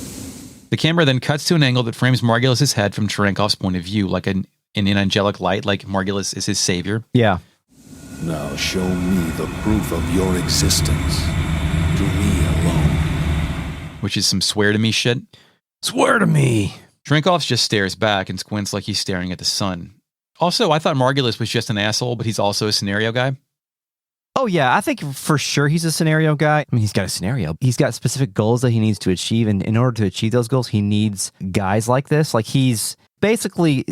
The camera then cuts to an angle that frames Margulis' head from Trankov's point of view, like in an angelic light, like Margulis is his savior. Yeah. Now show me the proof of your existence. To me alone. Which is some swear to me shit. Swear to me. Trankov just stares back and squints like he's staring at the sun. Also, I thought Margulis was just an asshole, but he's also a scenario guy. Oh, yeah. I think for sure he's a scenario guy. I mean, he's got a scenario. He's got specific goals that he needs to achieve. And in order to achieve those goals, he needs guys like this. Like, he's basically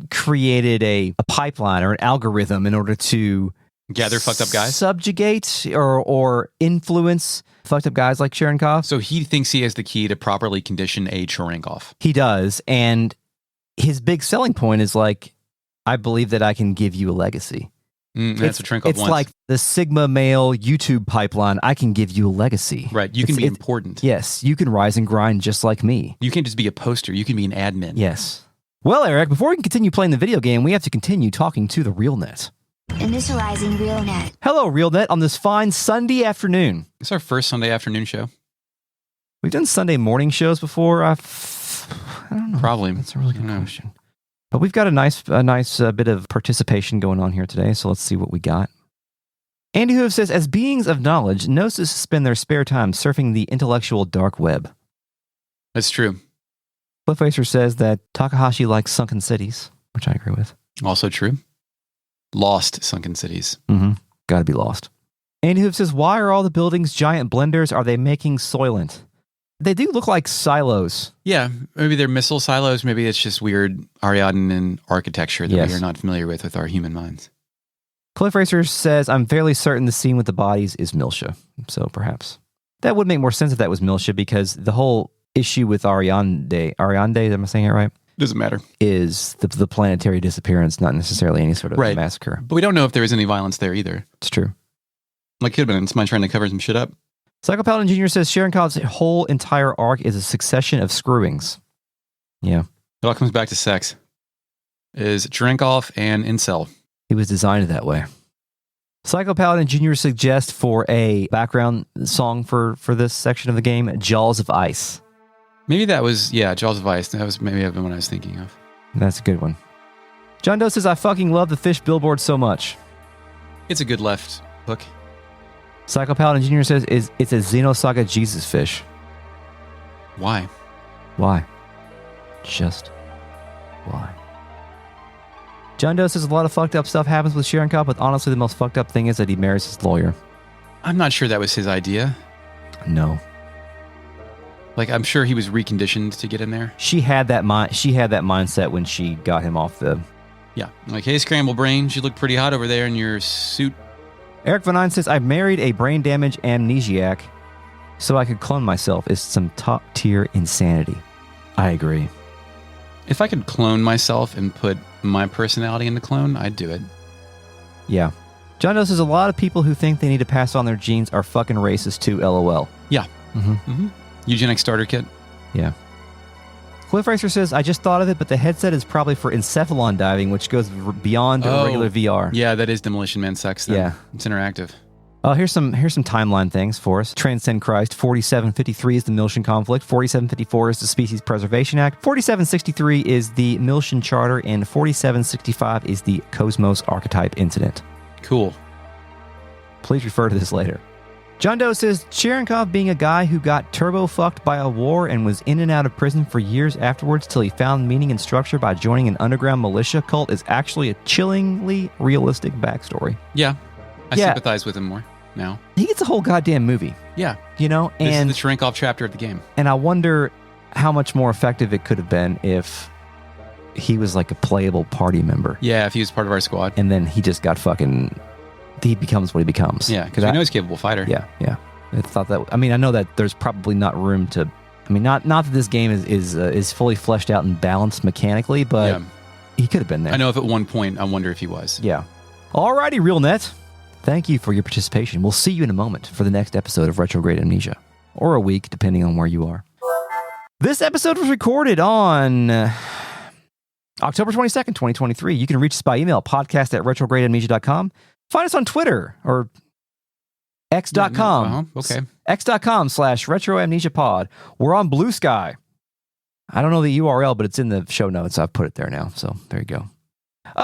created a pipeline or an algorithm in order to gather fucked up guys, subjugate or influence fucked up guys like Trankov. So he thinks he has the key to properly condition a Trankov. He does. And his big selling point is like, I believe that I can give you a legacy. That's what Trankov wants. It's like the Sigma male YouTube pipeline. I can give you a legacy. Right. You can be important. Yes. You can rise and grind just like me. You can't just be a poster. You can be an admin. Yes. Well, Eric, before we can continue playing the video game, we have to continue talking to the RealNet. Initializing RealNet. Hello, RealNet, on this fine Sunday afternoon. It's our first Sunday afternoon show. We've done Sunday morning shows before. I don't know. Probably. That's a really good question. But we've got a nice bit of participation going on here today, so let's see what we got. Andy Hoof says, as beings of knowledge, Nosis spend their spare time surfing the intellectual dark web. That's true. Cliffracer says that Takahashi likes sunken cities, which I agree with. Also true. Lost sunken cities. Mm-hmm. Gotta be lost. Andy Hoof says, why are all the buildings giant blenders? Are they making Soylent? They do look like silos. Yeah, maybe they're missile silos. Maybe it's just weird Ariadnan architecture that we are not familiar with our human minds. Cliff Racer says, I'm fairly certain the scene with the bodies is Miltia. So perhaps. That would make more sense if that was Miltia, because the whole issue with Ariadne, am I saying it right? Doesn't matter. Is the planetary disappearance, not necessarily any sort of massacre. But we don't know if there was any violence there either. It's true. Like, could have been somebody trying to cover some shit up. Psycho Paladin Jr. says Sharonkov's whole entire arc is a succession of screwings. Yeah. It all comes back to sex. Is Trankov and incel. He was designed that way. Psycho Paladin Jr. suggests for a background song for this section of the game, Jaws of Ice. Maybe that was, Jaws of Ice. That was maybe what I was thinking of. That's a good one. John Doe says, I fucking love the fish billboard so much. It's a good left hook. Psycho Paladin Jr. says it's a Xenosaga Jesus fish. Why? Why? Just why? John Doe says a lot of fucked up stuff happens with Trankov, but honestly the most fucked up thing is that he marries his lawyer. I'm not sure that was his idea. No. Like, I'm sure he was reconditioned to get in there. She had that mindset when she got him off the... Yeah. Like, hey, Scramble Brains, you look pretty hot over there in your suit. Eric Van Nine says, I married a brain damage amnesiac so I could clone myself. It's some top tier insanity. I agree. If I could clone myself and put my personality in the clone, I'd do it. Yeah. John Doe says, a lot of people who think they need to pass on their genes are fucking racist too, LOL. Yeah. Mm-hmm. Mm-hmm. Eugenic starter kit. Yeah. Cliff Racer says, I just thought of it, but the headset is probably for encephalon diving, which goes beyond regular VR. Yeah, that is Demolition Man sex then. Yeah. It's interactive. Here's some timeline things for us. Transcend Christ. 4753 is the Miltian conflict. 4754 is the Species Preservation Act. 4763 is the Miltian Charter. And 4765 is the Cosmos Archetype Incident. Cool. Please refer to this later. John Doe says, Trankov being a guy who got turbo-fucked by a war and was in and out of prison for years afterwards till he found meaning and structure by joining an underground militia cult is actually a chillingly realistic backstory. Yeah. I sympathize with him more now. He gets a whole goddamn movie. Yeah. You know? This is the Trankov chapter of the game. And I wonder how much more effective it could have been if he was like a playable party member. Yeah, if he was part of our squad. And then he just got fucking... He becomes what he becomes. Yeah, because we know he's a capable fighter. Yeah. I thought that. I mean, I know that there's probably not room to. I mean, not that this game is fully fleshed out and balanced mechanically, but he could have been there. I know if at one point I wonder if he was. Yeah. Alrighty, RealNet. Thank you for your participation. We'll see you in a moment for the next episode of Retrograde Amnesia, or a week depending on where you are. This episode was recorded on October 22nd, 2023. You can reach us by email, podcast@retrogradeamnesia.com. Find us on Twitter or X.com. Okay. X.com/retroamnesiapod. We're on Blue Sky. I don't know the URL, but it's in the show notes. I've put it there now. So there you go.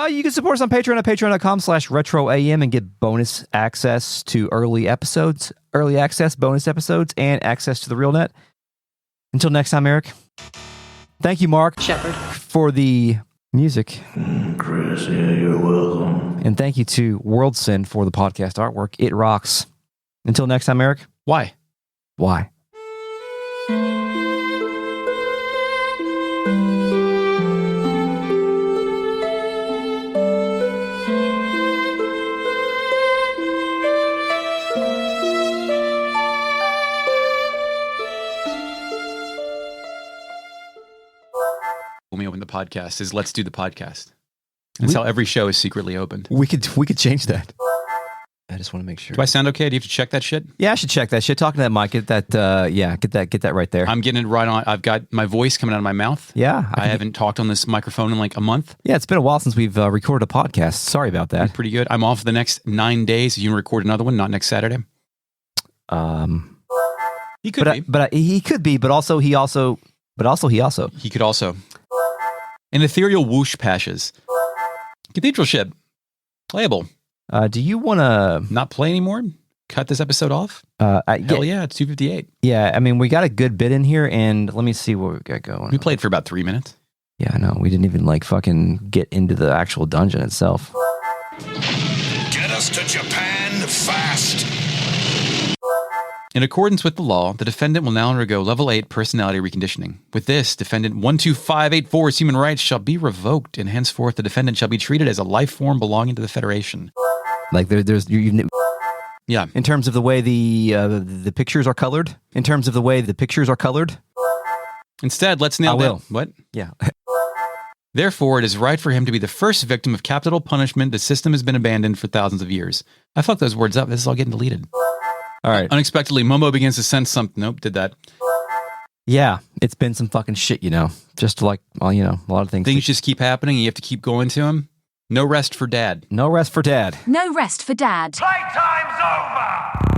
You can support us on Patreon at patreon.com/retroam and get bonus access to early access bonus episodes, and access to the real net. Until next time, Eric. Thank you, Mark Shepard, for the music. Chris, yeah, you're welcome. And thank you to WorldSyn for the podcast artwork. It rocks. Until next time, Eric. Why? Why? When we open the podcast is let's do the podcast. That's how every show is secretly opened. We could change that. I just want to make sure. Do I sound okay? Do you have to check that shit? Yeah, I should check that shit. Talking to that mic, get that get that right there. I'm getting it right on. I've got my voice coming out of my mouth. Yeah. I haven't talked on this microphone in like a month. Yeah, it's been a while since we've recorded a podcast. Sorry about that. Pretty good. I'm off the next 9 days. You can record another one, not next Saturday. He could be. But he could be, but he could also. An ethereal whoosh pashes. Cathedral ship. Playable. Do you want to not play anymore? Cut this episode off? Hell yeah, it's 2:58. Yeah, I mean, we got a good bit in here, and let me see what we've got going. We played for about 3 minutes. Yeah, I know. We didn't even fucking get into the actual dungeon itself. Get us to Japan fast. In accordance with the law, the defendant will now undergo level 8 personality reconditioning. With this, defendant 12584's human rights shall be revoked, and henceforth the defendant shall be treated as a life form belonging to the Federation. Like yeah. In terms of the way the pictures are colored. Instead, let's nail down. What? Yeah. Therefore, it is right for him to be the first victim of capital punishment. The system has been abandoned for thousands of years. I fucked those words up. This is all getting deleted. All right. Unexpectedly, Momo begins to sense something. Nope, did that. Yeah, it's been some fucking shit, Just like, a lot of things. Things just keep happening, and you have to keep going to him. No rest for Dad. No rest for Dad. No rest for Dad. Playtime's over!